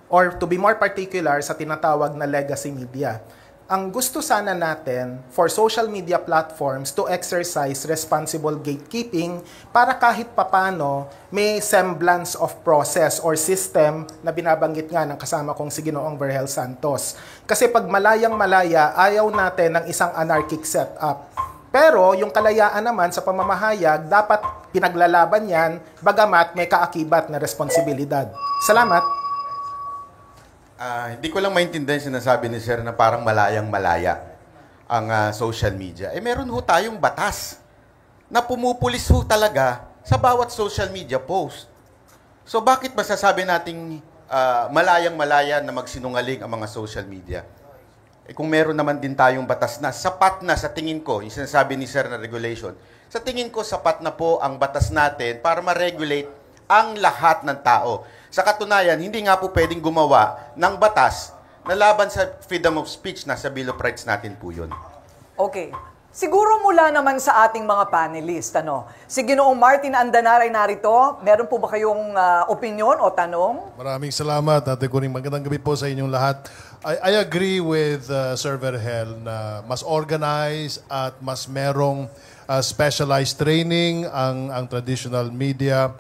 Or to be more particular, sa tinatawag na legacy media. Ang gusto sana natin for social media platforms to exercise responsible gatekeeping para kahit papano may semblance of process or system na binabanggit nga ng kasama kong si Ginoong Verhel Santos. Kasi pag malayang-malaya, ayaw natin ng isang anarchic setup. Pero yung kalayaan naman sa pamamahayag, dapat pinaglalaban yan, bagamat may kaakibat na responsibilidad. Salamat! Hindi ko lang maintindihan sinasabi ni Sir na parang malayang-malaya ang social media. Meron ho tayong batas na pumupulis ho talaga sa bawat social media post. So bakit masasabi nating malayang-malaya na magsinungaling ang mga social media? Kung meron naman din tayong batas na sapat na sa tingin ko, yung sinasabi ni Sir na regulation, sa tingin ko sapat na po ang batas natin para ma-regulate ang lahat ng tao. Sa katunayan, hindi nga po pwedeng gumawa ng batas na laban sa freedom of speech na sa Bill of Rights natin po yun. Okay. Siguro mula naman sa ating mga panelist, si Ginoong Martin Andanaray narito, meron po ba kayong opinion o tanong? Maraming salamat, Ate Kuring. Magandang gabi po sa inyong lahat. I agree with Sir Verhel na mas organized at mas merong specialized training ang traditional media.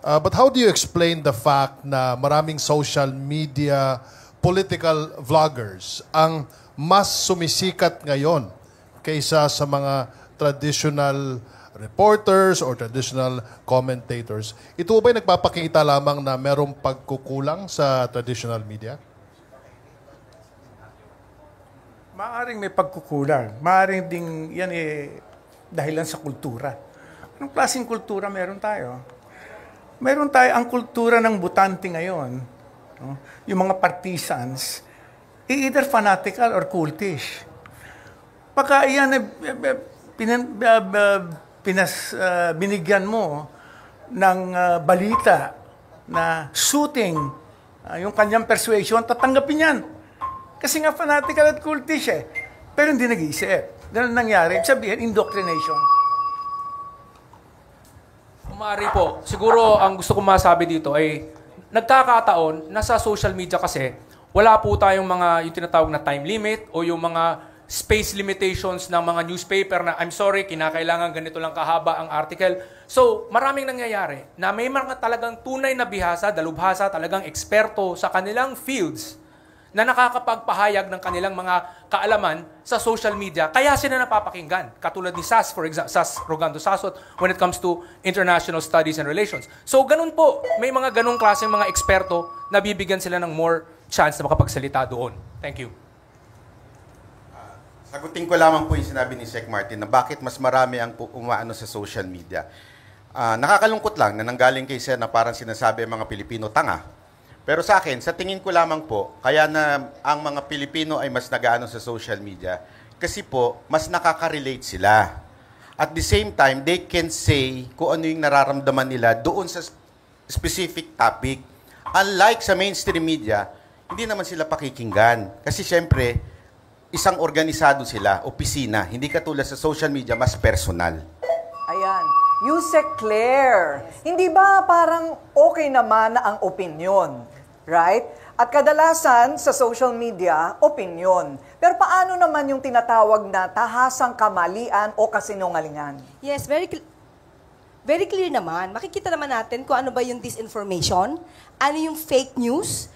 But how do you explain the fact na maraming social media political vloggers ang mas sumisikat ngayon kaysa sa mga traditional reporters or traditional commentators? Ito ba'y nagpapakita lamang na merong pagkukulang sa traditional media? Maaring may pagkukulang. Maaring ding yan dahilan sa kultura. Anong klaseng kultura meron tayo? Meron tayo ang kultura ng butante ngayon no? Yung mga partisans, either fanatical or cultish. Pagka iyan binigyan mo ng balita na suiting yung kanyang persuasion, tatanggapin yan. Kasi nga fanatical at cultish eh. Pero hindi nag-iisip. Ganun nangyari. Sabihin, indoctrination. Umari po, siguro ang gusto kong masabi dito ay nagkakataon na sa social media kasi wala po tayong mga yung tinatawag na time limit o yung mga space limitations ng mga newspaper na I'm sorry, kinakailangan ganito lang kahaba ang article. So, maraming nangyayari na may mga talagang tunay na bihasa, dalubhasa, talagang eksperto sa kanilang fields na nakakapagpahayag ng kanilang mga kaalaman sa social media. Kaya sila napapakinggan. Katulad ni SAS, for example, SAS Rogando Sasot, when it comes to international studies and relations. So, ganun po. May mga ganung klaseng mga eksperto na bibigyan sila ng more chance na makapagsalita doon. Thank you. Sagutin ko lamang po yung sinabi ni Sec Martin na bakit mas marami ang umaano sa social media. Nakakalungkot lang na nanggaling kay Sen na parang sinasabi ang mga Pilipino tanga. Pero sa akin, sa tingin ko lamang po, kaya na ang mga Pilipino ay mas nag-aano sa social media kasi po, mas nakaka-relate sila. At the same time, they can say kung ano yung nararamdaman nila doon sa specific topic. Unlike sa mainstream media, hindi naman sila pakikinggan. Kasi syempre, isang organisado sila, opisina. Hindi katulad sa social media, mas personal. Ayan. Yusek Claire, hindi ba parang okay naman na ang opinion? Right? At kadalasan sa social media, opinion. Pero paano naman yung tinatawag na tahasang kamalian o kasinungalingan? Yes, very clear naman. Makikita naman natin kung ano ba yung disinformation, ano yung fake news.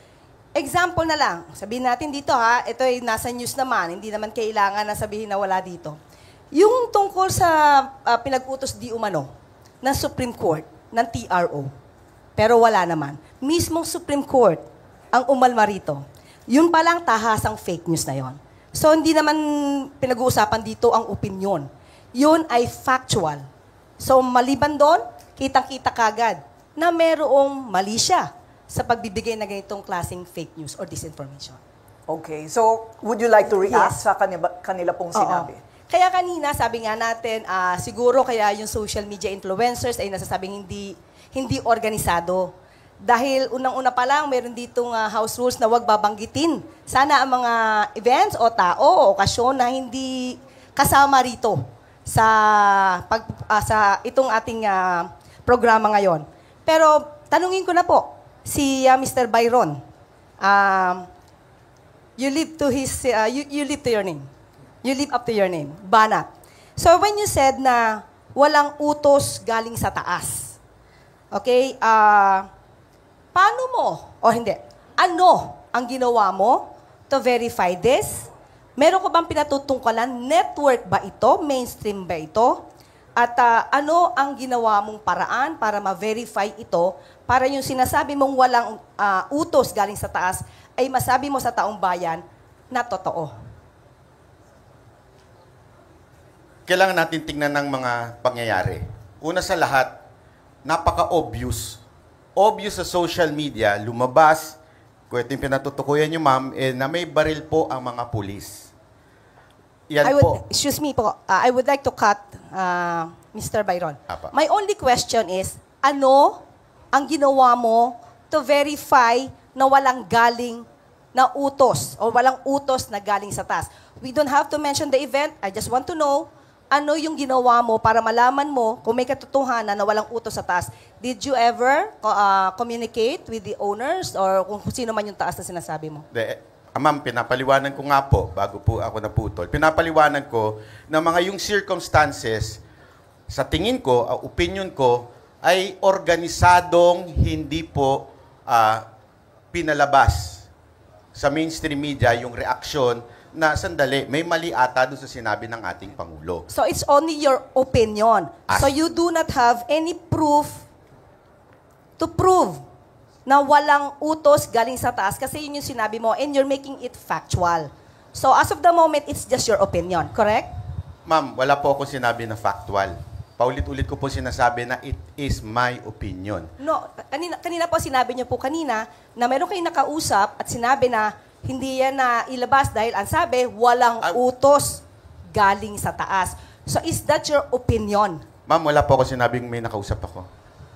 Example na lang, sabihin natin dito ha, ito ay nasa news naman, hindi naman kailangan na sabihin na wala dito. Yung tungkol sa pinag-utos di umano ng Supreme Court, ng TRO, pero wala naman. Mismong Supreme Court ang umalma rito. Yun palang tahasang fake news na yon. So, hindi naman pinag-uusapan dito ang opinion. Yun ay factual. So, maliban doon, kitang-kita kagad na merong mali siya sa pagbibigay na ganitong klaseng fake news or disinformation. Okay. So, would you like to react Yes. sa kanila pong sinabi? Oo. Kaya kanina, sabi nga natin, siguro kaya yung social media influencers ay nasasabing hindi organisado. Dahil unang-una pa lang, meron ditong house rules na huwag babanggitin. Sana ang mga events o tao o okasyon na hindi kasama rito sa itong ating programa ngayon. Pero tanungin ko na po, si Mr. Byron, you live to your name. You live up to your name, Banat. So when you said na walang utos galing sa taas, okay, paano mo, o hindi, ano ang ginawa mo to verify this? Meron ko bang pinatutungkalan? Network ba ito? Mainstream ba ito? At ano ang ginawa mong paraan para ma-verify ito para yung sinasabi mong walang utos galing sa taas ay masabi mo sa taong bayan na totoo? Kailangan natin tingnan ng mga pangyayari. Una sa lahat, napaka-obvious. Obvious sa social media, lumabas, kung ito yung pinatutukuyan nyo, ma'am, na may baril po ang mga pulis. Yan po. Excuse me po, I would like to cut Mr. Byron. Apa. My only question is, ano ang ginawa mo to verify na walang galing na utos o walang utos na galing sa taas? We don't have to mention the event. I just want to know, ano yung ginawa mo para malaman mo kung may katotohanan na walang utos sa taas? Did you ever communicate with the owners or kung sino man yung taas na sinasabi mo? Ma'am, pinapaliwanan ko nga po, bago po ako naputol, pinapaliwanan ko na mga yung circumstances, sa tingin ko, opinion ko, ay organisadong hindi po pinalabas sa mainstream media yung reaksyon na sandali, may mali ata doon sa sinabi ng ating Pangulo. So it's only your opinion. So you do not have any proof to prove na walang utos galing sa taas kasi yun yung sinabi mo and you're making it factual. So as of the moment, it's just your opinion, correct? Ma'am, wala po akong sinabi na factual. Paulit-ulit ko po sinasabi na it is my opinion. No, kanina po sinabi niyo po kanina na meron kayong nakausap at sinabi na hindi yan na ilabas dahil ang sabi, walang utos galing sa taas. So is that your opinion? Ma'am, wala po ako sinabing may nakausap ako.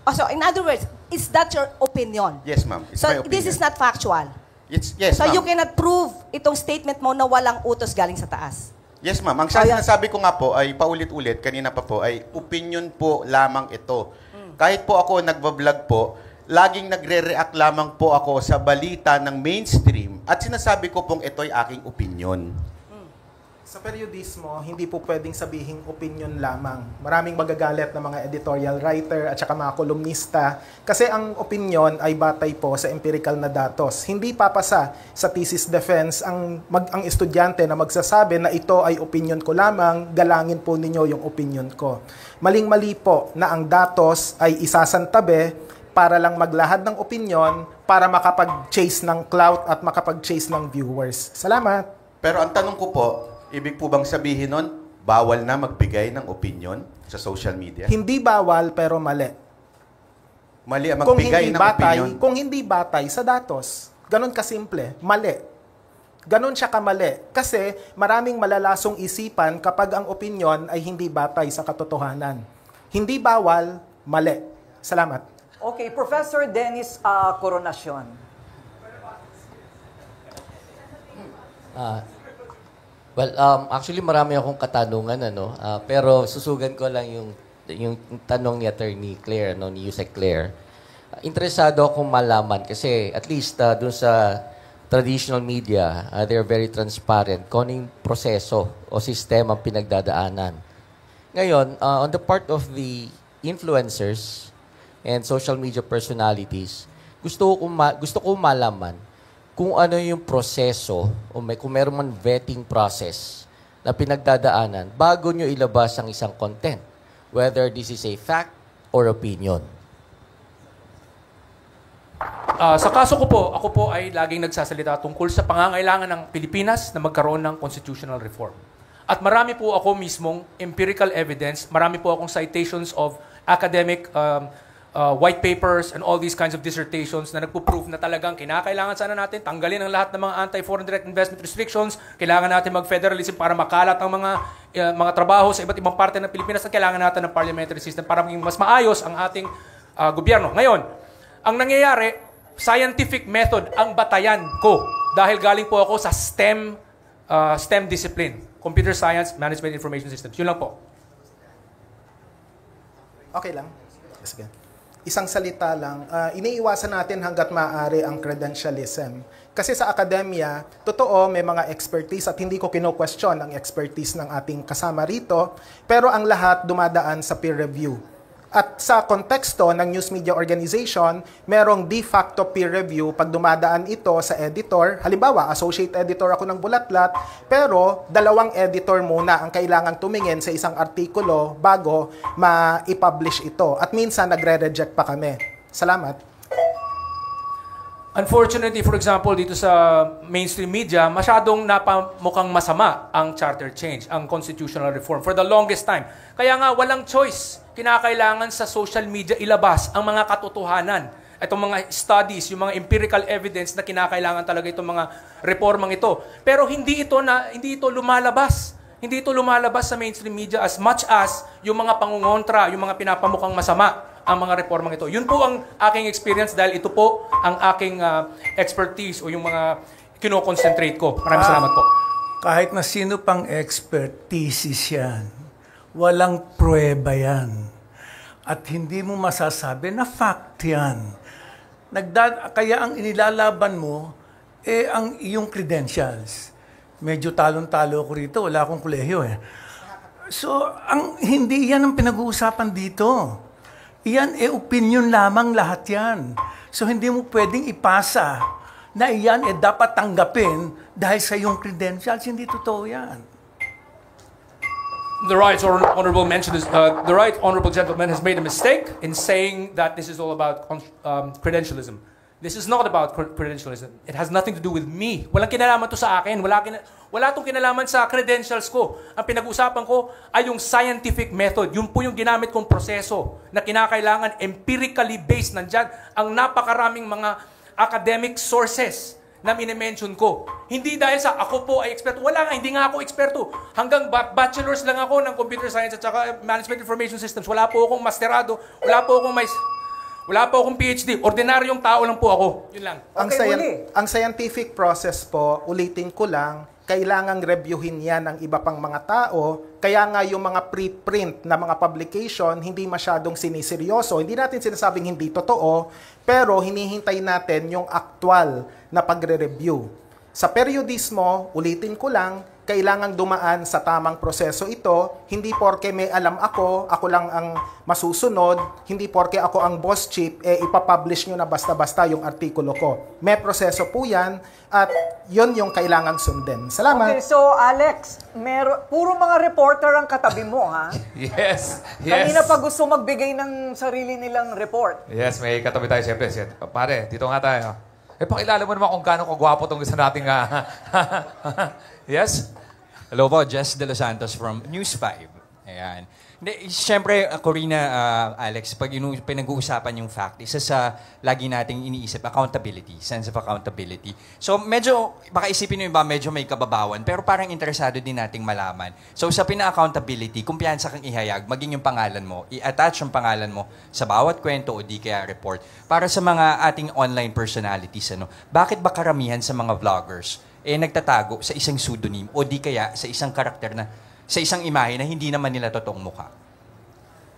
Oh, so in other words, is that your opinion? Yes, ma'am. It's So my opinion. this is not factual? Yes, So ma'am. you cannot prove itong statement mo na walang utos galing sa taas? Yes, ma'am. Ang sinasabi ko nga po ay paulit-ulit, kanina pa po, ay opinion po lamang ito. Kahit po ako nagbablog po, laging nagre-react lamang po ako sa balita ng mainstream at sinasabi ko pong ito'y aking opinion. Sa periodismo, hindi po pwedeng sabihing opinion lamang. Maraming magagalit na mga editorial writer at saka mga kolumnista kasi ang opinion ay batay po sa empirical na datos. Hindi papasa sa thesis defense ang estudyante na magsasabi na ito ay opinion ko lamang, galangin po ninyo yung opinion ko. Maling-mali po na ang datos ay isasantabi para lang maglahad ng opinion para makapag-chase ng clout at makapag-chase ng viewers. Salamat! Pero ang tanong ko po, ibig po bang sabihin nun, bawal na magbigay ng opinion sa social media? Hindi bawal pero mali. Mali ang magbigay ng opinion? Kung hindi batay sa datos. Ganon kasimple. Mali. Ganon siya kamali. Kasi maraming malalasong isipan kapag ang opinion ay hindi batay sa katotohanan. Hindi bawal, mali. Salamat. Okay, Professor Dennis Coronacion. Well, actually marami akong katanungan pero susugan ko lang yung tanong ni Attorney Claire ni Yusek Claire. Interesado akong malaman kasi at least dun sa traditional media, they're very transparent kung anong proseso o sistema ang pinagdadaanan. Ngayon, on the part of the influencers and social media personalities, gusto ko malaman kung ano yung proseso o kung meron man vetting process na pinagdadaanan bago nyo ilabas ang isang content, whether this is a fact or opinion. Sa kaso ko po, ako po ay laging nagsasalita tungkol sa pangangailangan ng Pilipinas na magkaroon ng constitutional reform. At marami po ako mismong empirical evidence, marami po akong citations of academic white papers and all these kinds of dissertations na nagpo-prove na talagang kinakailangan sana natin tanggalin ang lahat ng mga anti-foreign direct investment restrictions, kailangan natin mag-federalism para makalat ang mga trabaho sa iba't ibang parte ng Pilipinas at kailangan natin ng parliamentary system para maging mas maayos ang ating gobyerno. Ngayon, ang nangyayari, scientific method ang batayan ko dahil galing po ako sa STEM discipline, Computer Science, Management Information Systems. Yun lang po. Okay lang. Sige. Isang salita lang, iniiwasan natin hanggat maaari ang credentialism. Kasi sa akademya, totoo, may mga expertise at hindi ko kino-question ang expertise ng ating kasama rito, pero ang lahat dumadaan sa peer review. At sa konteksto ng news media organization, merong de facto peer review pag dumadaan ito sa editor. Halimbawa, associate editor ako ng Bulatlat, pero 2 editor muna ang kailangang tumingin sa isang artikulo bago ma-publish ito. At minsan, nagre-reject pa kami. Salamat. Unfortunately, for example, dito sa mainstream media, masyadong napamukhang masama ang charter change, ang constitutional reform for the longest time. Kaya nga, walang choice. Kinakailangan sa social media ilabas ang mga katotohanan. Itong mga studies, yung mga empirical evidence na kinakailangan talaga itong mga reformang ito. Pero hindi ito lumalabas. Hindi ito lumalabas sa mainstream media as much as yung mga pangungontra, yung mga pinapamukhang masama ang mga reformang ito. Yun po ang aking experience dahil ito po ang aking expertise o yung mga kino-concentrate ko. Maraming salamat po. Kahit na sino pang expertise yan, walang pruweba yan. At hindi mo masasabi na fact yan. Kaya ang inilalaban mo, ang iyong credentials. Medyo talon-talo ko rito, wala akong kolehiyo eh. So, hindi yan ang pinag-uusapan dito. Iyan, opinion lamang lahat yan. So, hindi mo pwedeng ipasa na iyan, dapat tanggapin dahil sa iyong credentials. Hindi totoo yan. The right honorable gentleman has made a mistake in saying that this is all about credentialism. This is not about credentialism. It has nothing to do with me. Walang kinalaman to sa akin. Wala tong kinalaman sa credentials ko. Ang pinag-uusapan ko ay yung scientific method. Yun po yung ginamit kong proseso na kinakailangan empirically based. Nandyan ang napakaraming mga academic sources na minimension ko. Hindi dahil sa ako po ay eksperto. Wala nga, hindi nga ako eksperto. Hanggang bachelor's lang ako ng computer science at saka management information systems. Wala po akong masterado. Wala po akong PhD. Ordinaryong tao lang po ako. Yun lang. Ang scientific process po, ulitin ko lang, kailangang reviewin yan ng iba pang mga tao. Kaya nga yung mga preprint na mga publication, hindi masyadong siniseryoso. Hindi natin sinasabing hindi totoo, pero hinihintay natin yung actual na pagre-review. Sa periodismo, ulitin ko lang, kailangang dumaan sa tamang proseso ito. Hindi porke may alam ako lang ang masusunod. Hindi porke ako ang boss chief, ipapublish nyo na basta-basta yung artikulo ko. May proseso po yan at yun yung kailangang sundin. Salamat. Okay, so Alex, puro mga reporter ang katabi mo, ha? Yes. Kanina pa gusto magbigay ng sarili nilang report. Yes, may katabi tayo siyempre. Pare, dito nga tayo. Pakilala mo naman kung gaano kagwapo itong isa nating... Yes? Hello po, Jess De Los Santos from News 5. Ayan. Siyempre, Corina, Alex, pag pinag-uusapan yung fact, isa sa lagi nating iniisip, accountability, sense of accountability. So, medyo, baka isipin nyo ba, medyo may kababawan, pero parang interesado din nating malaman. So, sa pina-accountability, kumpiyansa kang ihayag, maging yung pangalan mo, i-attach yung pangalan mo sa bawat kwento o di kaya report. Para sa mga ating online personalities, bakit ba karamihan sa mga vloggers nagtatago sa isang pseudonym o di kaya sa isang karakter na sa isang imahe na hindi naman nila totoong mukha?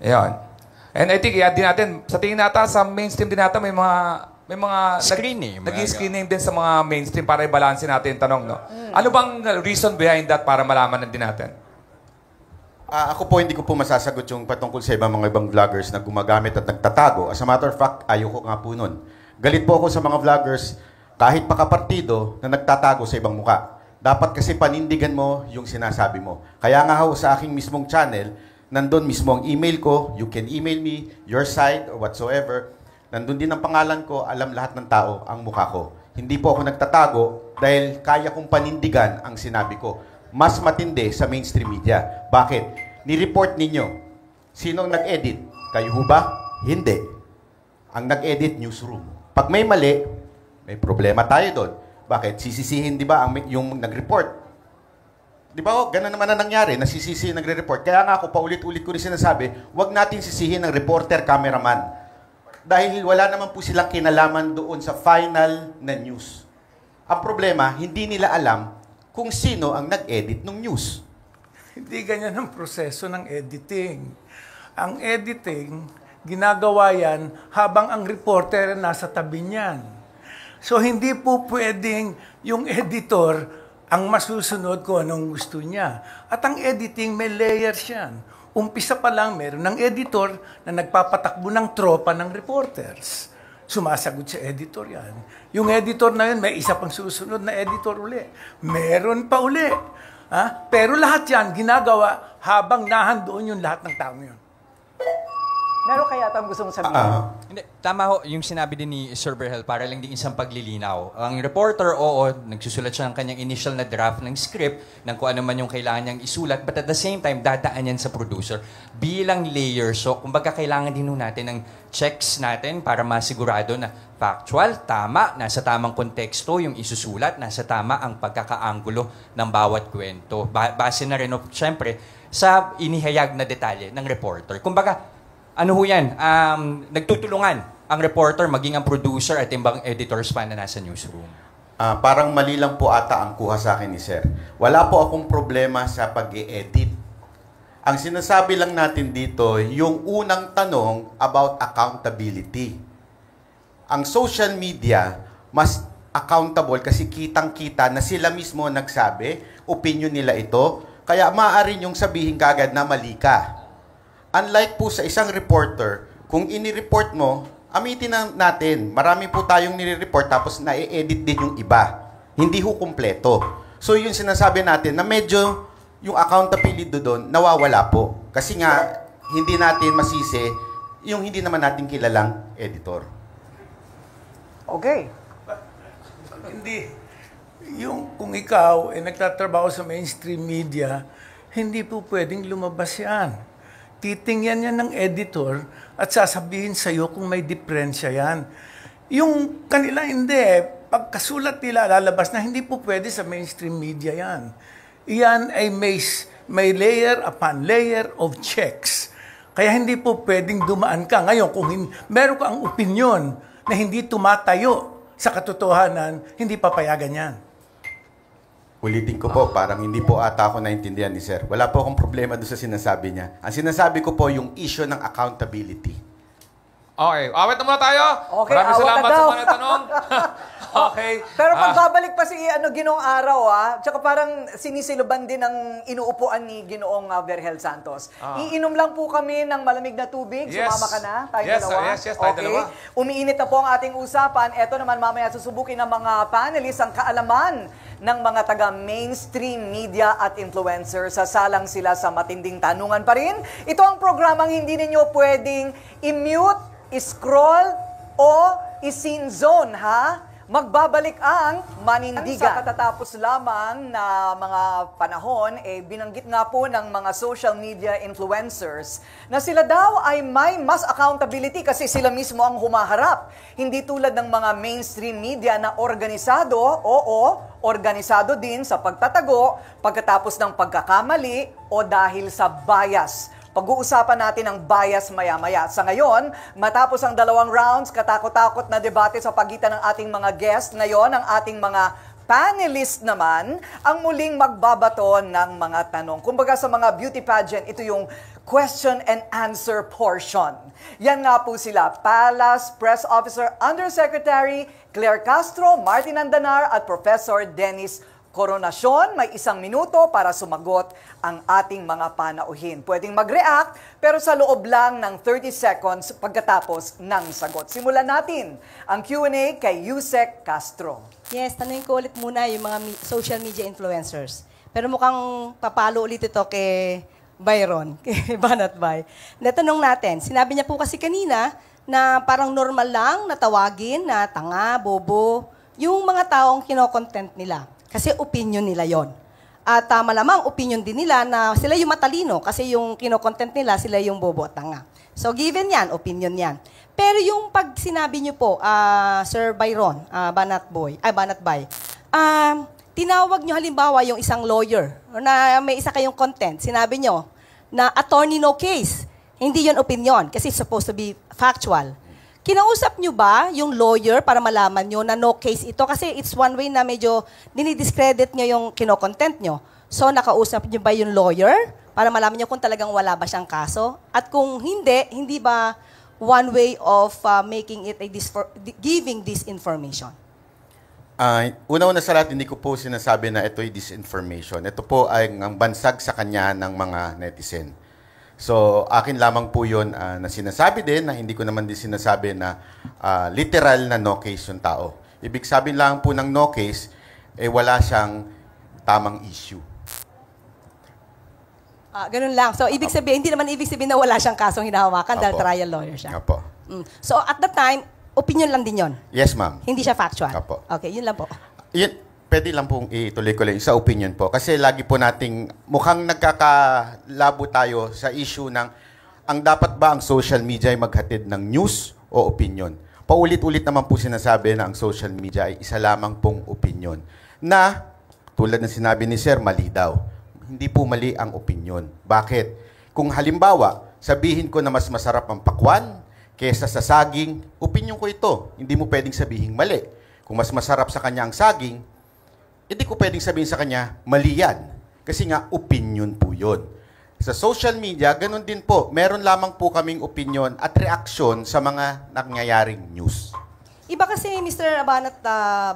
Ayan. And I think, din natin, sa tingin nata, sa mainstream din nata, may mga screen name. Nag-screen name din sa mga mainstream para i-balance natin yung tanong, no? Ano bang reason behind that para malaman din natin? Ako po, hindi ko po masasagot yung patungkol sa ibang mga ibang vloggers na gumagamit at nagtatago. As a matter of fact, ayoko nga po nun. Galit po ako sa mga vloggers kahit pakapartido na nagtatago sa ibang muka. Dapat kasi panindigan mo yung sinasabi mo. Kaya nga ho, sa aking mismong channel, nandun mismo ang email ko, you can email me, your side, or whatsoever. Nandun din ang pangalan ko, alam lahat ng tao ang mukha ko. Hindi po ako nagtatago dahil kaya kong panindigan ang sinabi ko. Mas matindi sa mainstream media. Bakit? Ni-report ninyo. Sinong nag-edit? Kayo ho ba? Hindi. Ang nag-edit, newsroom. Pag may mali, may problema tayo doon. Bakit? Sisisihin, di ba, yung nag-report. Di ba, ganun naman na nangyari, nasisisihin nagre-report. Kaya nga ako, paulit-ulit ko rin sinasabi, huwag natin sisihin ng reporter, cameraman. Dahil wala naman po silang kinalaman doon sa final na news. Ang problema, hindi nila alam kung sino ang nag-edit ng news. Hindi ganyan ang proseso ng editing. Ang editing, ginagawa yan habang ang reporter nasa tabi niyan. So, hindi po pwedeng yung editor ang masusunod kung anong gusto niya. At ang editing, may layers yan. Umpisa pa lang, meron ng editor na nagpapatakbo ng tropa ng reporters. Sumasagot sa editor yan. Yung editor na yun, may isa pang susunod na editor uli. Meron pa uli. Pero lahat yan, ginagawa habang nahandoon yung lahat ng tao yun. Meron kaya tayong gustong sabihin? Hindi, tama ho, yung sinabi din ni Sir Berhel, para lang din isang paglilinaw. Ang reporter, oo, nagsusulat siya ng kanyang initial na draft ng script, ng kung ano man yung kailangan niyang isulat, but at the same time, dadaan yan sa producer bilang layer. So, kumbaga, kailangan din natin ng checks natin para masigurado na factual, tama, nasa tamang konteksto yung isusulat, nasa tama ang pagkakaanggulo ng bawat kwento. Base na rin, syempre, sa inihayag na detalye ng reporter. Kumbaga, ano ho yan? Nagtutulungan ang reporter, maging ang producer at ibang editors pa na nasa newsroom. Parang mali lang po ata ang kuha sa akin ni Sir. Wala po akong problema sa pag-i-edit. Ang sinasabi lang natin dito, yung unang tanong about accountability. Ang social media, mas accountable kasi kitang-kita na sila mismo nagsabi, opinion nila ito, kaya maaari yung sabihin kagad na mali ka. Unlike po sa isang reporter, kung ini-report mo, amitin na natin, marami po tayong nire-report tapos na-edit din yung iba. Hindi ho kumpleto. So yung sinasabi natin na medyo yung accountability doon nawawala po. Kasi nga, hindi natin masisi yung hindi naman natin kilalang editor. Okay. Hindi. Kung ikaw ay nagtatrabaho sa mainstream media, hindi po pwedeng lumabas yan. Titingnan yan ng editor at sasabihin sa'yo kung may diferensya yan. Yung kanila hindi. Pagkasulat nila, lalabas na hindi po pwede sa mainstream media yan. Iyan ay may layer upon layer of checks. Kaya hindi po pwedeng dumaan ka. Ngayon, kung meron ka ang opinyon na hindi tumatayo sa katotohanan, hindi papayagan yan. Ulitin ko po, parang hindi po ata ako naintindihan ni Sir. Wala po akong problema doon sa sinasabi niya. Ang sinasabi ko po yung issue ng accountability. Okay, awit na muna tayo. Okay, Maraming awat salamat na daw. sa mga tanong. Okay. Pero pagbabalik pa si Ginoong Araw, tsaka parang sinisiluban din ang inuupuan ni Ginoong Vergel Santos. Iinom lang po kami ng malamig na tubig. Yes. Sumama ka na? Tayo Yes, dalawa? yes, tayo dalawa. Umiinit na po ang ating usapan. Ito naman mamaya susubukin ng mga panelists ang kaalaman ng mga taga-mainstream media at influencers. Sasalang sila sa matinding tanungan pa rin. Ito ang programang hindi ninyo pwedeng i-mute, i-scroll, o i-scene zone, ha? Magbabalik ang manindigan. Sa katatapos lamang na mga panahon, binanggit nga po ng mga social media influencers na sila daw ay may mas accountability kasi sila mismo ang humaharap. Hindi tulad ng mga mainstream media na organisado, organisado din sa pagtatago pagkatapos ng pagkakamali o dahil sa bias. Pag-uusapan natin ang bias maya-maya. Sa ngayon, matapos ang 2 rounds, katakot-takot na debate sa pagitan ng ating mga guest, ngayon ang ating mga panelist naman ang muling magbabato ng mga tanong. Kumbaga sa mga beauty pageant, ito yung question and answer portion. Yan nga po sila, Palace Press Officer Undersecretary Claire Castro, Martin Andanar at Professor Dennis Coronacion. May 1 minuto para sumagot ang ating mga panauhin. Pwedeng mag-react, pero sa loob lang ng 30 seconds pagkatapos ng sagot. Simulan natin ang Q&A kay Yusek Castro. Yes, tanungin ko ulit muna yung mga social media influencers. Pero mukhang papalo ulit ito kay Byron, kay Banat Bay. Natanong natin, sinabi niya po kasi kanina na parang normal lang na tawagin na tanga, bobo, yung mga taong kinokontent nila. Kasi opinion nila yon. At malamang opinion din nila na sila yung matalino kasi yung kinokontent nila, sila yung bobo at tanga. So given yan, opinion yan. Pero yung pag sinabi niyo po, Sir Byron, Banat Bay, tinawag niyo halimbawa yung isang lawyer na may isa kayong content, sinabi niyo na attorney no case. Hindi yon opinion kasi it's supposed to be factual. Kinausap nyo ba yung lawyer para malaman nyo na no case ito? Kasi it's one way na medyo dinidiscredit nyo yung kinokontent nyo. So, nakausap nyo ba yung lawyer para malaman nyo kung talagang wala ba siyang kaso? At kung hindi ba one way of making it giving this information? Una-una sa lahat, hindi ko po sinasabi na ito'y disinformation. Ito po ay ang bansag sa kanya ng mga netizen. So, akin lamang po yun na sinasabi din, na hindi ko naman din sinasabi na literal na no case yung tao. Ibig sabihin lang po ng no case, wala siyang tamang issue. Ganun lang. So, ibig sabihin, hindi naman ibig sabihin na wala siyang kasong hinahawakan dahil trial lawyer siya. Apo. So, at the time, opinion lang din yon. Yes, ma'am. Hindi siya factual. Apo. Okay, yun lang po. Pwede lang pong ituloy ko lang sa opinion po. Kasi lagi po nating mukhang nagkakalabo tayo sa issue ng ang dapat ba ang social media ay maghatid ng news o opinion. Paulit-ulit naman po sinasabi na ang social media ay isa lamang pong opinion. Na, tulad ng sinabi ni Sir, mali daw. Hindi po mali ang opinion. Bakit? Kung halimbawa, sabihin ko na mas masarap ang pakwan kesa sa saging, opinion ko ito. Hindi mo pwedeng sabihin mali. Kung mas masarap sa kanya ang saging, hindi ko pwedeng sabihin sa kanya, mali yan. Kasi nga, opinion po yun. Sa social media, ganun din po. Meron lamang po kaming opinion at reaksyon sa mga nangyayaring news. Iba kasi, Mr. Banat,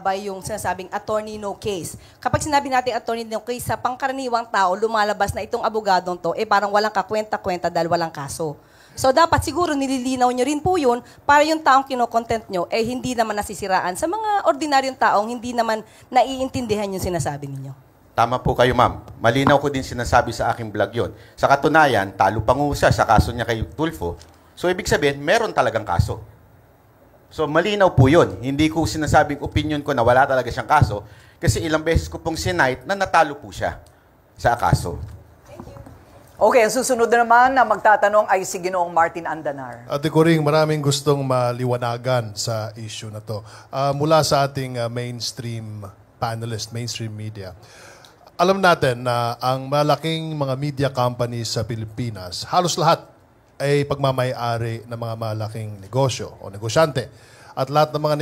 by yung sinasabing attorney no case. Kapag sinabi natin attorney no case, sa pangkaraniwang tao, lumalabas na itong abogadong to, parang walang kakwenta-kwenta dahil walang kaso. So, dapat siguro nililinaw nyo rin po yun para yung taong kinokontent nyo, hindi naman nasisiraan sa mga ordinaryong taong hindi naman naiintindihan yung sinasabi ninyo. Tama po kayo, ma'am. Malinaw ko din sinasabi sa aking vlog yon. Sa katunayan, talo pa siya sa kaso niya kay Tulfo. So, ibig sabihin, meron talagang kaso. So malinaw po yun. Hindi ko sinasabing opinion ko na wala talaga siyang kaso kasi ilang beses ko pong sinight na natalo po siya sa kaso. Okay, ang susunod na naman na magtatanong ay si Ginoong Martin Andanar. Ate Coring, maraming gustong maliwanagan sa issue na to. Mula sa ating mainstream panelist, mainstream media. Alam natin na ang malaking mga media companies sa Pilipinas, halos lahat ay pagmamay-ari ng mga malaking negosyo o negosyante. At lahat ng mga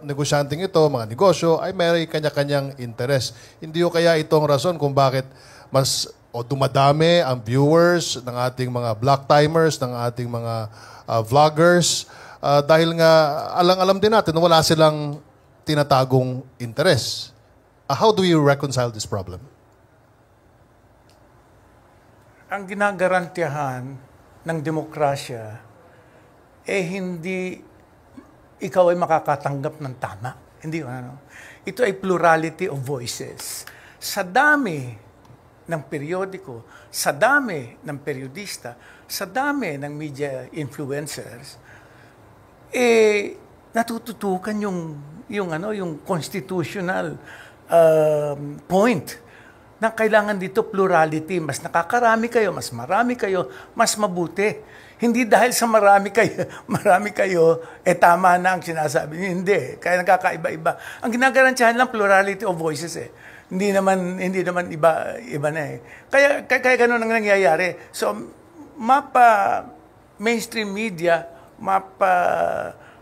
negosyanteng ito, mga negosyo, ay may kanya-kanyang interes. Hindi o kaya itong rason kung bakit mas dumadami ang viewers ng ating mga black timers, ng ating mga vloggers, dahil nga alang-alam din natin na wala silang tinatagong interes. How do you reconcile this problem? Ang ginagarantiyahan ng demokrasya, hindi ikaw ay makakatanggap ng tama. Hindi ano. Ito ay plurality of voices. Sa dami ng periodiko, sa dami ng periodista, sa dami ng media influencers, natututukan yung constitutional point na kailangan dito plurality. Mas nakakarami kayo, mas marami kayo, mas mabuti. Hindi dahil sa marami kayo, tama na ang sinasabi niyo. Hindi. Kaya nagkakaiba-iba. Ang ginagarantiyahan lang plurality of voices Hindi naman iba na Kaya ganun ang nangyayari. So, mapa mainstream media, mapa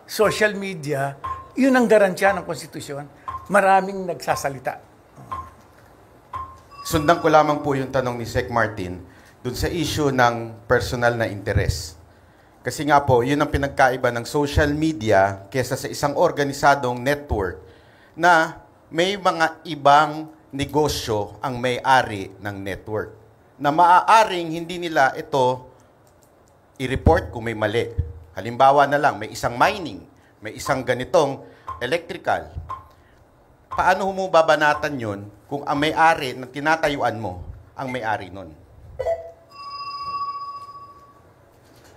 social media, yun ang garantiya ng konstitusyon. Maraming nagsasalita. Sundan ko lamang po yung tanong ni Sec Martin dun sa issue ng personal na interes. Kasi nga po, yun ang pinagkaiba ng social media kesa sa isang organisadong network na may mga ibang negosyo ang may-ari ng network na maaaring hindi nila ito i-report kung may mali. Halimbawa na lang, may isang mining, may isang ganitong electrical. Paano mo babanatan yun kung ang may-ari na tinatayuan mo ang may-ari nun?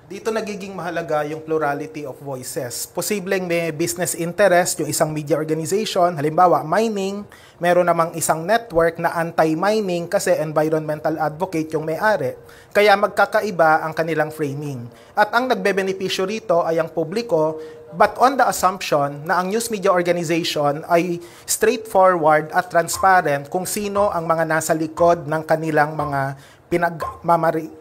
Dito nagiging mahalaga yung plurality of voices. Posibleng may business interest yung isang media organization, halimbawa mining, meron namang isang network na anti-mining kasi environmental advocate yung may-ari. Kaya magkakaiba ang kanilang framing. At ang nagbebenepisyo rito ay ang publiko, but on the assumption na ang news media organization ay straightforward at transparent kung sino ang mga nasa likod ng kanilang mga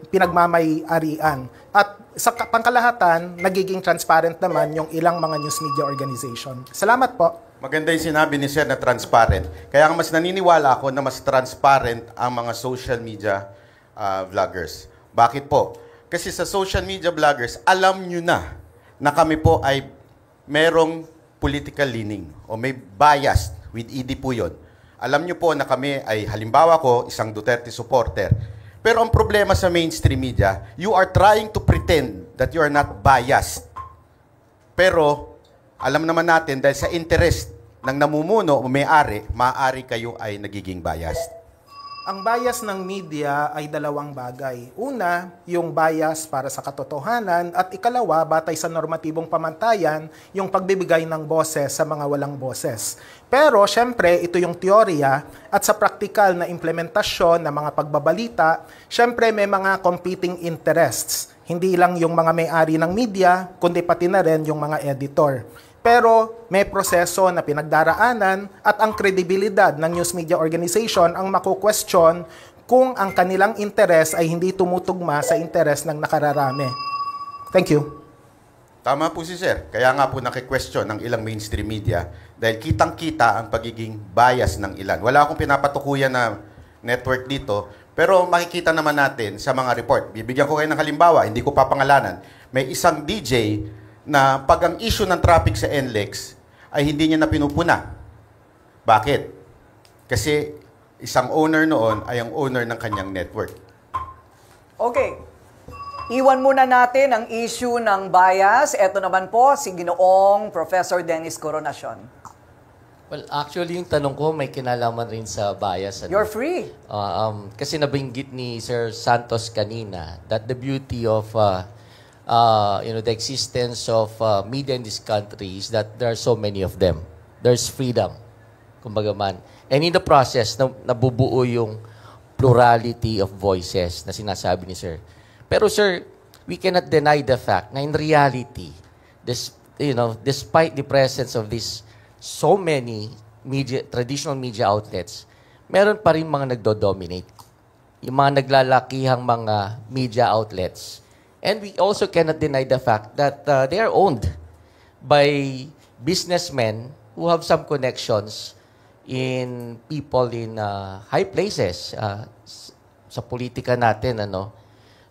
pinagmamay-arian. At sa pangkalahatan, nagiging transparent naman yung ilang mga news media organization. Salamat po. Maganda yung sinabi ni Sir na transparent. Kaya mas naniniwala ako na mas transparent ang mga social media vloggers. Bakit po? Kasi sa social media vloggers, alam nyo na kami po ay merong political leaning o may bias with ED po yun. Alam nyo po na kami ay halimbawa ko, isang Duterte supporter. Pero ang problema sa mainstream media, you are trying to pretend that you are not biased. Pero alam naman natin dahil sa interest ng namumuno o may-ari, maaari kayo ay nagiging biased. Ang bias ng media ay dalawang bagay. Una, yung bias para sa katotohanan at ikalawa, batay sa normatibong pamantayan, yung pagbibigay ng boses sa mga walang boses. Pero, syempre, ito yung teorya at sa praktikal na implementasyon ng mga pagbabalita, syempre may mga competing interests. Hindi lang yung mga may-ari ng media, kundi pati na rin yung mga editor. Pero may proseso na pinagdaraanan at ang kredibilidad ng news media organization ang maku-question kung ang kanilang interes ay hindi tumutugma sa interes ng nakararami. Thank you. Tama po si Sir. Kaya nga po naki-question ng ilang mainstream media dahil kitang-kita ang pagiging bias ng ilan. Wala akong pinapatukuyan na network dito, pero makikita naman natin sa mga report. Bibigyan ko kayo ng halimbawa, hindi ko papangalanan. May isang DJ na pag ang issue ng traffic sa NLEX ay hindi niya na pinupuna. Bakit? Kasi isang owner noon ay ang owner ng kanyang network. Okay. Iwan muna natin ang issue ng bias. Ito naman po si Ginoong Professor Dennis Coronacion. Well, actually, yung tanong ko may kinalaman rin sa bias. You're free. Kasi nabanggit ni Sir Santos kanina that the beauty of the existence of media in this country is that there are so many of them. There's freedom, kumbaga man. And in the process, nabubuo yung plurality of voices na sinasabi ni Sir. Pero Sir, we cannot deny the fact na in reality, despite the presence of these so many traditional media outlets, meron pa rin mga nagdo-dominate. Yung mga naglalakihang mga media outlets. And we also cannot deny the fact that they are owned by businessmen who have some connections in people in high places sa politika natin, ano.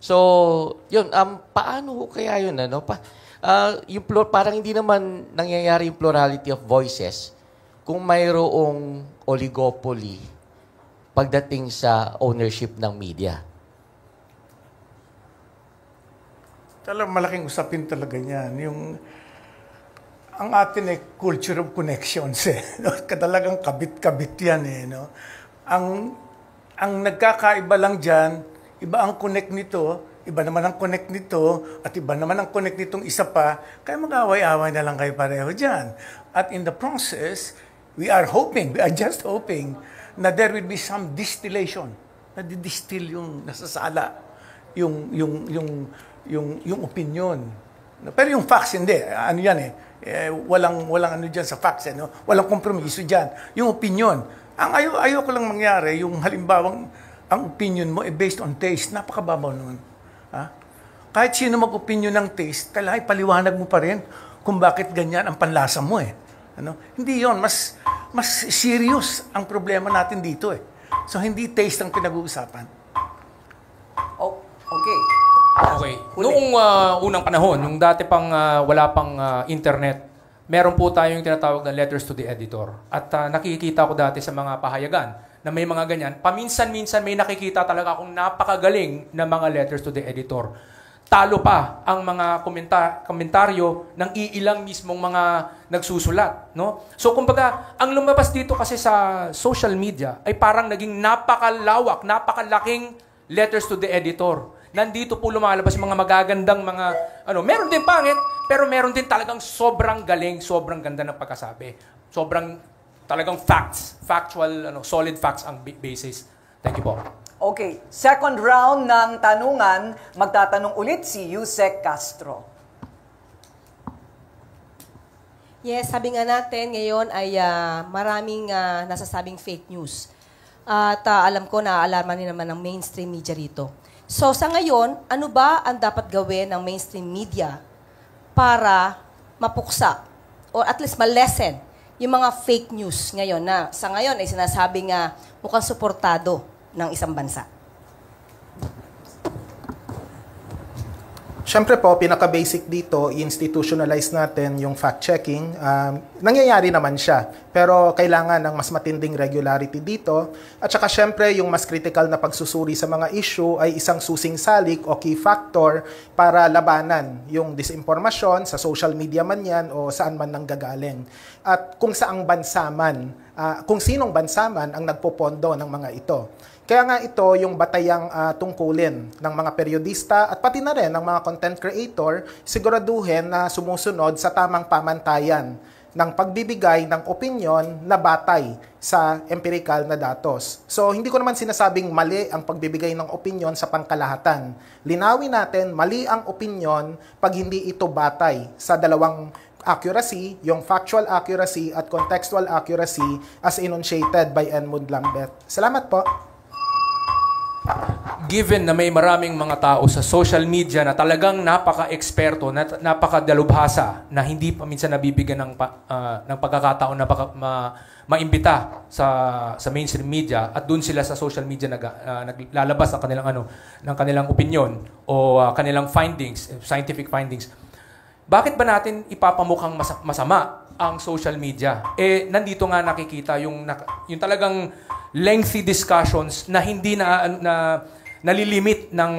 So, yun, paano kaya yun, ano? Parang hindi naman nangyayari yung plurality of voices kung mayroong oligopoly pagdating sa ownership ng media. Talagang malaking usapin talaga yan. Ang atin culture of connections. Talagang kabit-kabit yan. No? Ang nagkakaiba lang dyan, iba ang connect nito, iba naman ang connect nito, at iba naman ang connect nitong isa pa, kaya mag-away-away na lang kayo pareho dyan. At in the process, we are just hoping, na there will be some distillation, na didistill yung nasasala, yung opinion. Pero yung facts, hindi. Ano yan walang ano dyan sa facts. No? Walang kompromiso dyan. Yung opinion. Ang ayoko lang mangyari, yung halimbawang ang opinion mo based on taste, napakababaw naman. Ha? Kahit sino mag-opinion ng taste, kailangan paliwanag mo pa rin kung bakit ganyan ang panlasa mo. Ano? Hindi yon, mas serious ang problema natin dito. So hindi taste ang pinag-uusapan. Oh, okay. Okay. Noong unang panahon, nung dati pang wala pang internet, meron po tayong tinatawag na letters to the editor. At nakikita ko dati sa mga pahayagan na may mga ganyan. Paminsan-minsan may nakikita talaga akong napakagaling na mga letters to the editor. Talo pa ang mga komentaryo ng iilang mismong mga nagsusulat. No? So kumbaga, ang lumabas dito kasi sa social media ay parang naging napakalawak, napakalaking letters to the editor. Nandito po lumalabas yung mga magagandang mga, meron din pangit, pero meron din talagang sobrang galing, sobrang ganda ng pagkasabi. Sobrang talagang factual, solid facts ang basis. Thank you po. Okay, second round ng tanungan, magtatanong ulit si Yusek Castro. Yes, sabi nga natin, ngayon ay maraming nasasabing fake news. At alam ko na alarman din naman ng mainstream media rito. So sa ngayon, ano ba ang dapat gawin ng mainstream media para mapuksa or at least ma-lessen yung mga fake news ngayon na sa ngayon ay sinasabing mukhang suportado ng isang bansa? Siyempre po, pinaka-basic dito, i-institutionalize natin yung fact-checking. Nangyayari naman siya, pero kailangan ng mas matinding regularity dito. At saka siyempre, yung mas critical na pagsusuri sa mga issue ay isang susing salik o key factor para labanan yung disinformasyon sa social media man yan o saan man nanggagaling. At kung saang bansa man, kung sinong bansa man ang nagpopondo ng mga ito. Kaya nga ito yung batayang tungkulin ng mga periodista at pati na rin ng mga content creator, siguraduhin na sumusunod sa tamang pamantayan ng pagbibigay ng opinyon na batay sa empirical na datos. So, hindi ko naman sinasabing mali ang pagbibigay ng opinyon sa pangkalahatan. Linawin natin, mali ang opinyon pag hindi ito batay sa dalawang accuracy, yung factual accuracy at contextual accuracy as enunciated by Edmund Lambeth. Salamat po. Given na may maraming mga tao sa social media na talagang napaka-eksperto, napakadalubhasa, na hindi pa minsan nabibigyan ng pagkakataon na maimbita sa mainstream media at doon sila sa social media naglalabas ng kanilang opinion o kanilang findings, scientific findings. Bakit ba natin ipapamukhang masama ang social media? Nandito nga nakikita yung talagang lengthy discussions na hindi nalilimit ng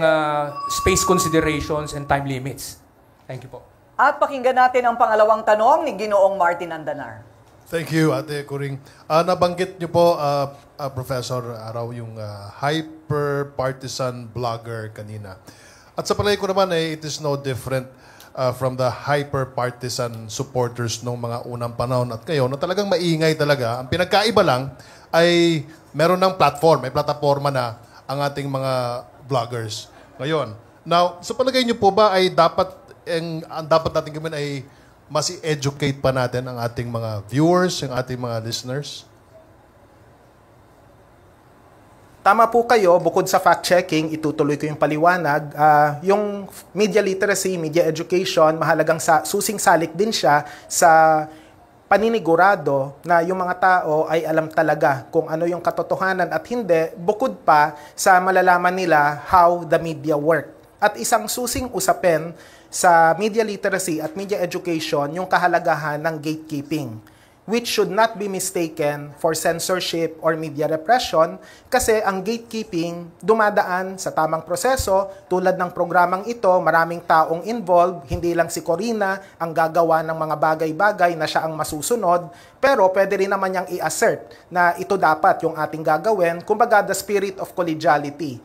space considerations and time limits. Thank you po. At pakinggan natin ang pangalawang tanong ni Ginoong Martin Andanar. Thank you, Ate Kuring. Nabanggit niyo po, Professor Araw, yung hyper-partisan blogger kanina. At sa palagay ko naman, it is no different from the hyper-partisan supporters nung mga unang panahon at ngayon na talagang maingay talaga. Ang pinagkaiba lang ay meron ng platform, may plataforma na ang ating mga vloggers ngayon. Now, sa palagay niyo po ba ay ang dapat natin gawin ay mas i-educate pa natin ang ating mga viewers, ang ating mga listeners? Tama po kayo, bukod sa fact-checking, itutuloy ko yung paliwanag. Yung media literacy, media education, mahalagang susing salik din siya sa paninigurado na yung mga tao ay alam talaga kung ano yung katotohanan at hindi, bukod pa sa malalaman nila how the media work. At isang susing usapin sa media literacy at media education, yung kahalagahan ng gatekeeping, which should not be mistaken for censorship or media repression kasi ang gatekeeping dumadaan sa tamang proseso. Tulad ng programang ito, maraming taong involved, hindi lang si Corina ang gagawa ng mga bagay-bagay na siya ang masusunod, pero pwede rin naman niyang i-assert na ito dapat yung ating gagawin. Kumbaga, the spirit of collegiality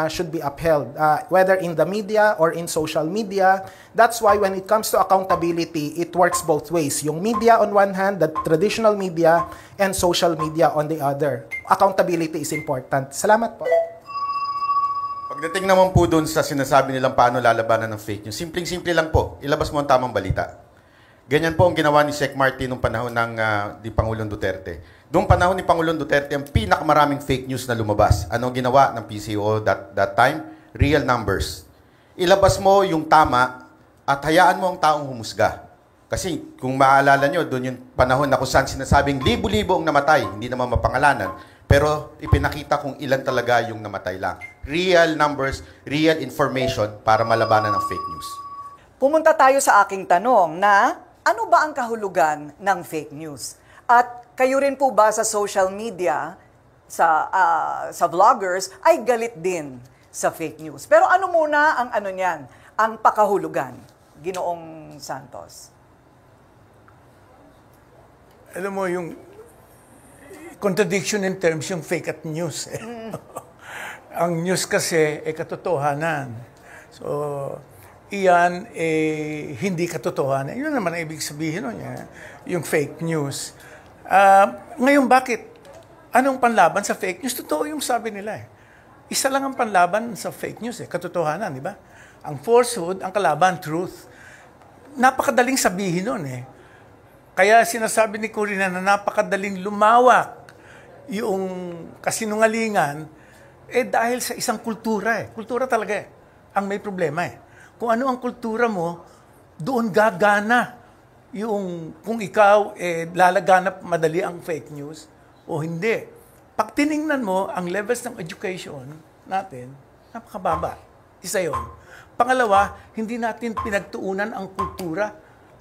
should be upheld, whether in the media or in social media. That's why when it comes to accountability, it works both ways. Yung media on one hand, the traditional media, and social media on the other. Accountability is important. Salamat po. Pagdating naman po doon sa sinasabi nilang paano lalabanan ng fake news, simpleng-simple lang po, ilabas mo ang tamang balita. Ganyan po ang ginawa ni Sec Martin noong panahon ng di Pangulong Duterte. Noong panahon ni Pangulong Duterte, ang pinakamaraming fake news na lumabas. Anong ginawa ng PCO that time? Real numbers. Ilabas mo yung tama at hayaan mo ang taong humusga. Kasi kung maaalala nyo, doon yung panahon na kung saan sinasabing libo-libo ang namatay, hindi naman mapangalanan, pero ipinakita kung ilan talaga yung namatay lang. Real numbers, real information para malabanan ng fake news. Pumunta tayo sa aking tanong na ano ba ang kahulugan ng fake news? At kayo rin po ba sa social media, sa vloggers, ay galit din sa fake news? Pero ano muna ang ano niyan, ang pakahulugan? Ginoong Santos. Alam mo, yung contradiction in terms yung fake at news. Ang news kasi ay katotohanan. So, iyan hindi katotohanan. Yun naman ang ibig sabihin nun, yung fake news. Ngayon, bakit? Anong panlaban sa fake news? Totoo yung sabi nila. Isa lang ang panlaban sa fake news, katotohanan, di ba? Ang falsehood, ang kalaban, truth. Napakadaling sabihin nun. Kaya sinasabi ni Corina na napakadaling lumawak yung kasinungalingan dahil sa isang kultura. Kultura talaga ang may problema. Kung ano ang kultura mo, doon gagana yung kung ikaw lalaganap madali ang fake news o hindi. Pag tiningnan mo ang levels ng education natin, napakababa. Isa yun. Pangalawa, hindi natin pinagtuunan ang kultura.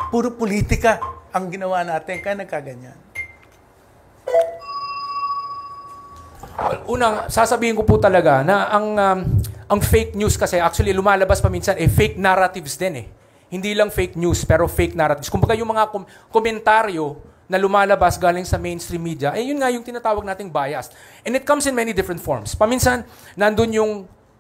Puro politika ang ginawa natin, kaya nagkaganyan. Well, unang, sasabihin ko po talaga na ang fake news kasi actually lumalabas pa minsan fake narratives din . Hindi lang fake news pero fake narratives. Kumbaga yung mga komentaryo na lumalabas galing sa mainstream media, yun nga yung tinatawag nating bias. And it comes in many different forms. Paminsan, nandun yung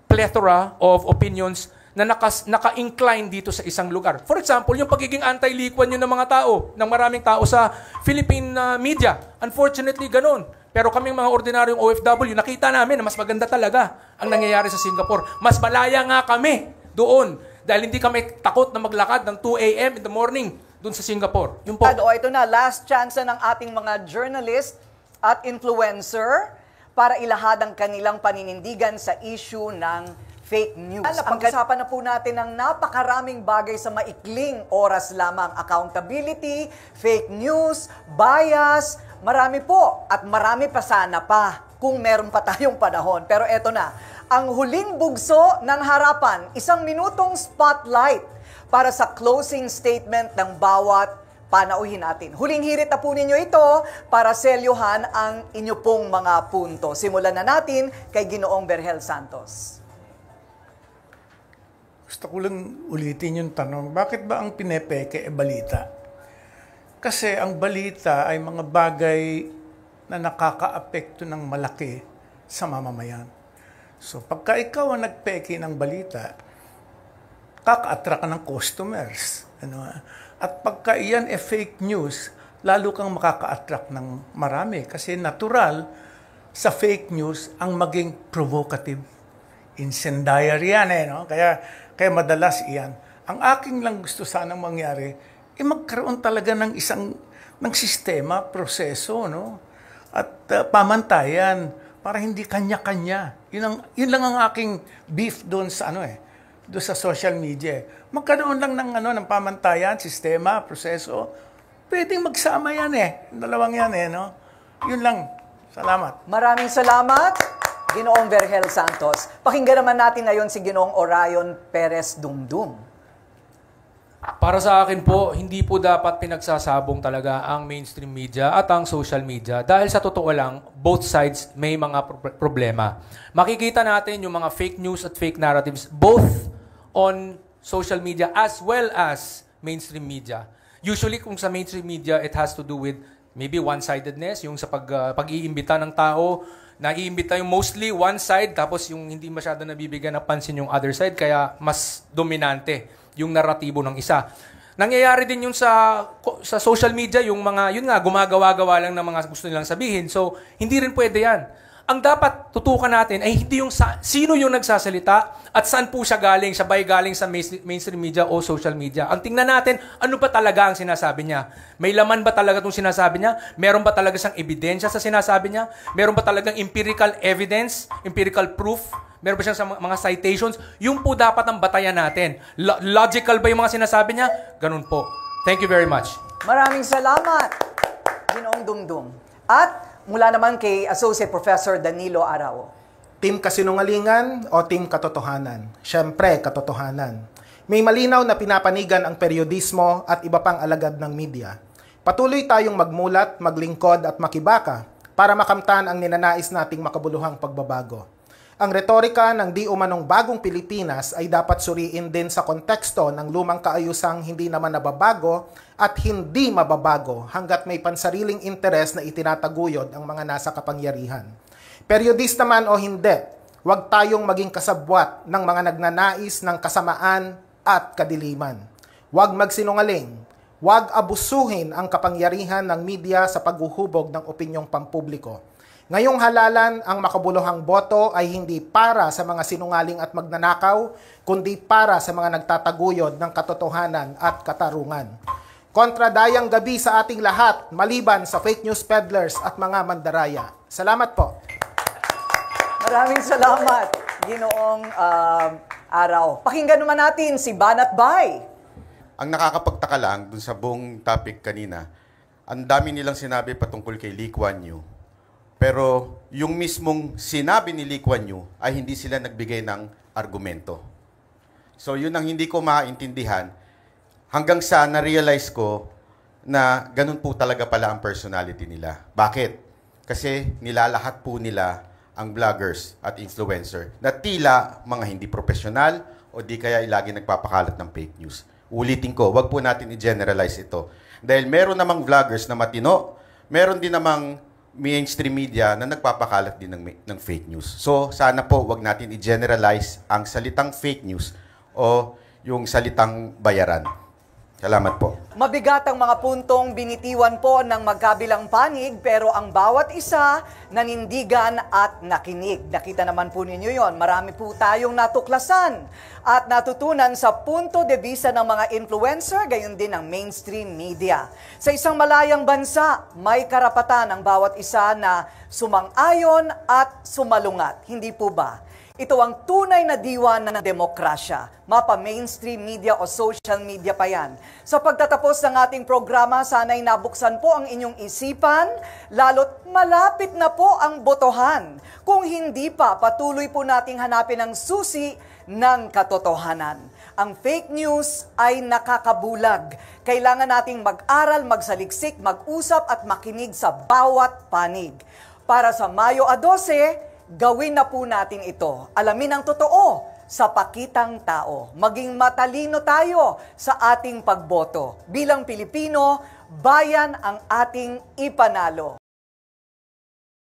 plethora of opinions na naka-incline dito sa isang lugar. For example, yung pagiging anti-Lee Kuan Yew ng mga tao, ng maraming tao sa Philippine media. Unfortunately, ganun. Pero kaming mga ordinaryong OFW, nakita namin na mas maganda talaga ang nangyayari sa Singapore. Mas malaya nga kami doon dahil hindi kami takot na maglakad ng 2 a.m. in the morning doon sa Singapore. Yun po. Ito na, last chance na ng ating mga journalist at influencer para ilahad ang kanilang paninindigan sa issue ng fake news. Pag-usapan na po natin ng napakaraming bagay sa maikling oras lamang. Accountability, fake news, bias, marami po. At marami pa sana pa kung meron pa tayong panahon. Pero eto na, ang huling bugso ng harapan, 1 minutong spotlight para sa closing statement ng bawat panauhin natin. Huling hirit na po ninyo ito para selyuhan ang inyo pong mga punto. Simulan na natin kay Ginoong Berhel Santos. Gusto ko lang ulitin yung tanong, bakit ba ang pinepeke balita? Kasi ang balita ay mga bagay na nakakaapekto ng malaki sa mamamayan. So pagka ikaw ang nagpeke ng balita, kaka-attract ka ng customers. At pagka iyan fake news, lalo kang makaka-attract ng marami. Kasi natural sa fake news ang maging provocative. Incendiary yan no? Kaya madalas iyan. Ang aking lang gusto sanang mangyari, magkaroon talaga ng ng sistema, proseso, no? At pamantayan para hindi kanya-kanya. Yun lang ang aking beef doon sa doon sa social media. Magkaroon lang ng pamantayan, sistema, proseso. Pwedeng magsama yan Dalawang yan no? Yun lang. Salamat. Maraming salamat, Ginoong Vergel Santos. Pakinggan naman natin ngayon si Ginoong Orion Perez Dumdum. Para sa akin po, hindi po dapat pinagsasabong talaga ang mainstream media at ang social media. Dahil sa totoo lang, both sides may mga problema. Makikita natin yung mga fake news at fake narratives both on social media as well as mainstream media. Usually, kung sa mainstream media, it has to do with maybe one-sidedness, yung sa pag-iimbita ng tao, naiimbita yung mostly one side, tapos yung hindi masyado nabibigyan ng pansin yung other side, kaya mas dominante yung naratibo ng isa. Nangyayari din yun sa social media, yung mga, yun nga, gumagawa-gawa lang ng mga gusto nilang sabihin. So, hindi rin pwede yan. Ang dapat tutukan natin ay hindi yung sino yung nagsasalita at saan po siya galing, siya ba'y galing sa mainstream media o social media. Ang tingnan natin, ano ba talaga ang sinasabi niya? May laman ba talaga itong sinasabi niya? Meron ba talaga siyang ebidensya sa sinasabi niya? Meron ba talagang empirical evidence, empirical proof? Meron ba siyang mga citations? Yung po dapat ang batayan natin. Logical ba yung mga sinasabi niya? Ganun po. Thank you very much. Maraming salamat, Ginoong Dumdum. At mula naman kay Associate Professor Danilo Arao. Team kasinungalingan o team katotohanan? Siyempre, katotohanan. May malinaw na pinapanigan ang periodismo at iba pang alagad ng media. Patuloy tayong magmulat, maglingkod at makibaka para makamtan ang ninanais nating makabuluhang pagbabago. Ang retorika ng di umanong bagong Pilipinas ay dapat suriin din sa konteksto ng lumang kaayusang hindi naman nababago at hindi mababago hanggat may pansariling interes na itinataguyod ang mga nasa kapangyarihan. Periodista man o hindi, huwag tayong maging kasabwat ng mga nagnanais ng kasamaan at kadiliman. Huwag magsinungaling, huwag abusuhin ang kapangyarihan ng media sa paghuhubog ng opinyong pampubliko. Ngayong halalan, ang makabuluhang boto ay hindi para sa mga sinungaling at magnanakaw, kundi para sa mga nagtataguyod ng katotohanan at katarungan. Kontradayang gabi sa ating lahat, maliban sa fake news peddlers at mga mandaraya. Salamat po. Maraming salamat, Ginoong Arao. Pakinggan naman natin si Banat Bay. Ang nakakapagtaka lang dun sa buong topic kanina, ang dami nilang sinabi patungkol kay Lee Kuan Yew. Pero yung mismong sinabi ni Lee Kuan Yew ay hindi sila nagbigay ng argumento. So yun ang hindi ko maintindihan hanggang sa na-realize ko na ganun po talaga pala ang personality nila. Bakit? Kasi nilalahat po nila ang vloggers at influencer na tila mga hindi profesional o di kaya lagi nagpapakalat ng fake news. Ulitin ko, wag po natin i-generalize ito. Dahil meron namang vloggers na matino, meron din namang mainstream media na nagpapakalat din ng fake news. So, sana po wag natin i-generalize ang salitang fake news o yung salitang bayaran. Salamat po. Mabigat ang mga puntong binitiwan po ng magkabilang panig pero ang bawat isa nanindigan at nakinig. Nakita naman po ninyo yon. Marami po tayong natuklasan at natutunan sa punto de vista ng mga influencer, gayon din ng mainstream media. Sa isang malayang bansa, may karapatan ang bawat isa na sumang-ayon at sumalungat. Hindi po ba? Ito ang tunay na diwa ng demokrasya. Mapa mainstream media o social media pa yan. Sa pagtatapos ng ating programa, sana'y nabuksan po ang inyong isipan, lalo't malapit na po ang botohan. Kung hindi pa, patuloy po nating hanapin ang susi ng katotohanan. Ang fake news ay nakakabulag. Kailangan nating mag-aral, magsaliksik, mag-usap at makinig sa bawat panig. Para sa Mayo 12, gawin na po natin ito. Alamin ang totoo sa pakitang tao. Maging matalino tayo sa ating pagboto. Bilang Pilipino, bayan ang ating ipanalo.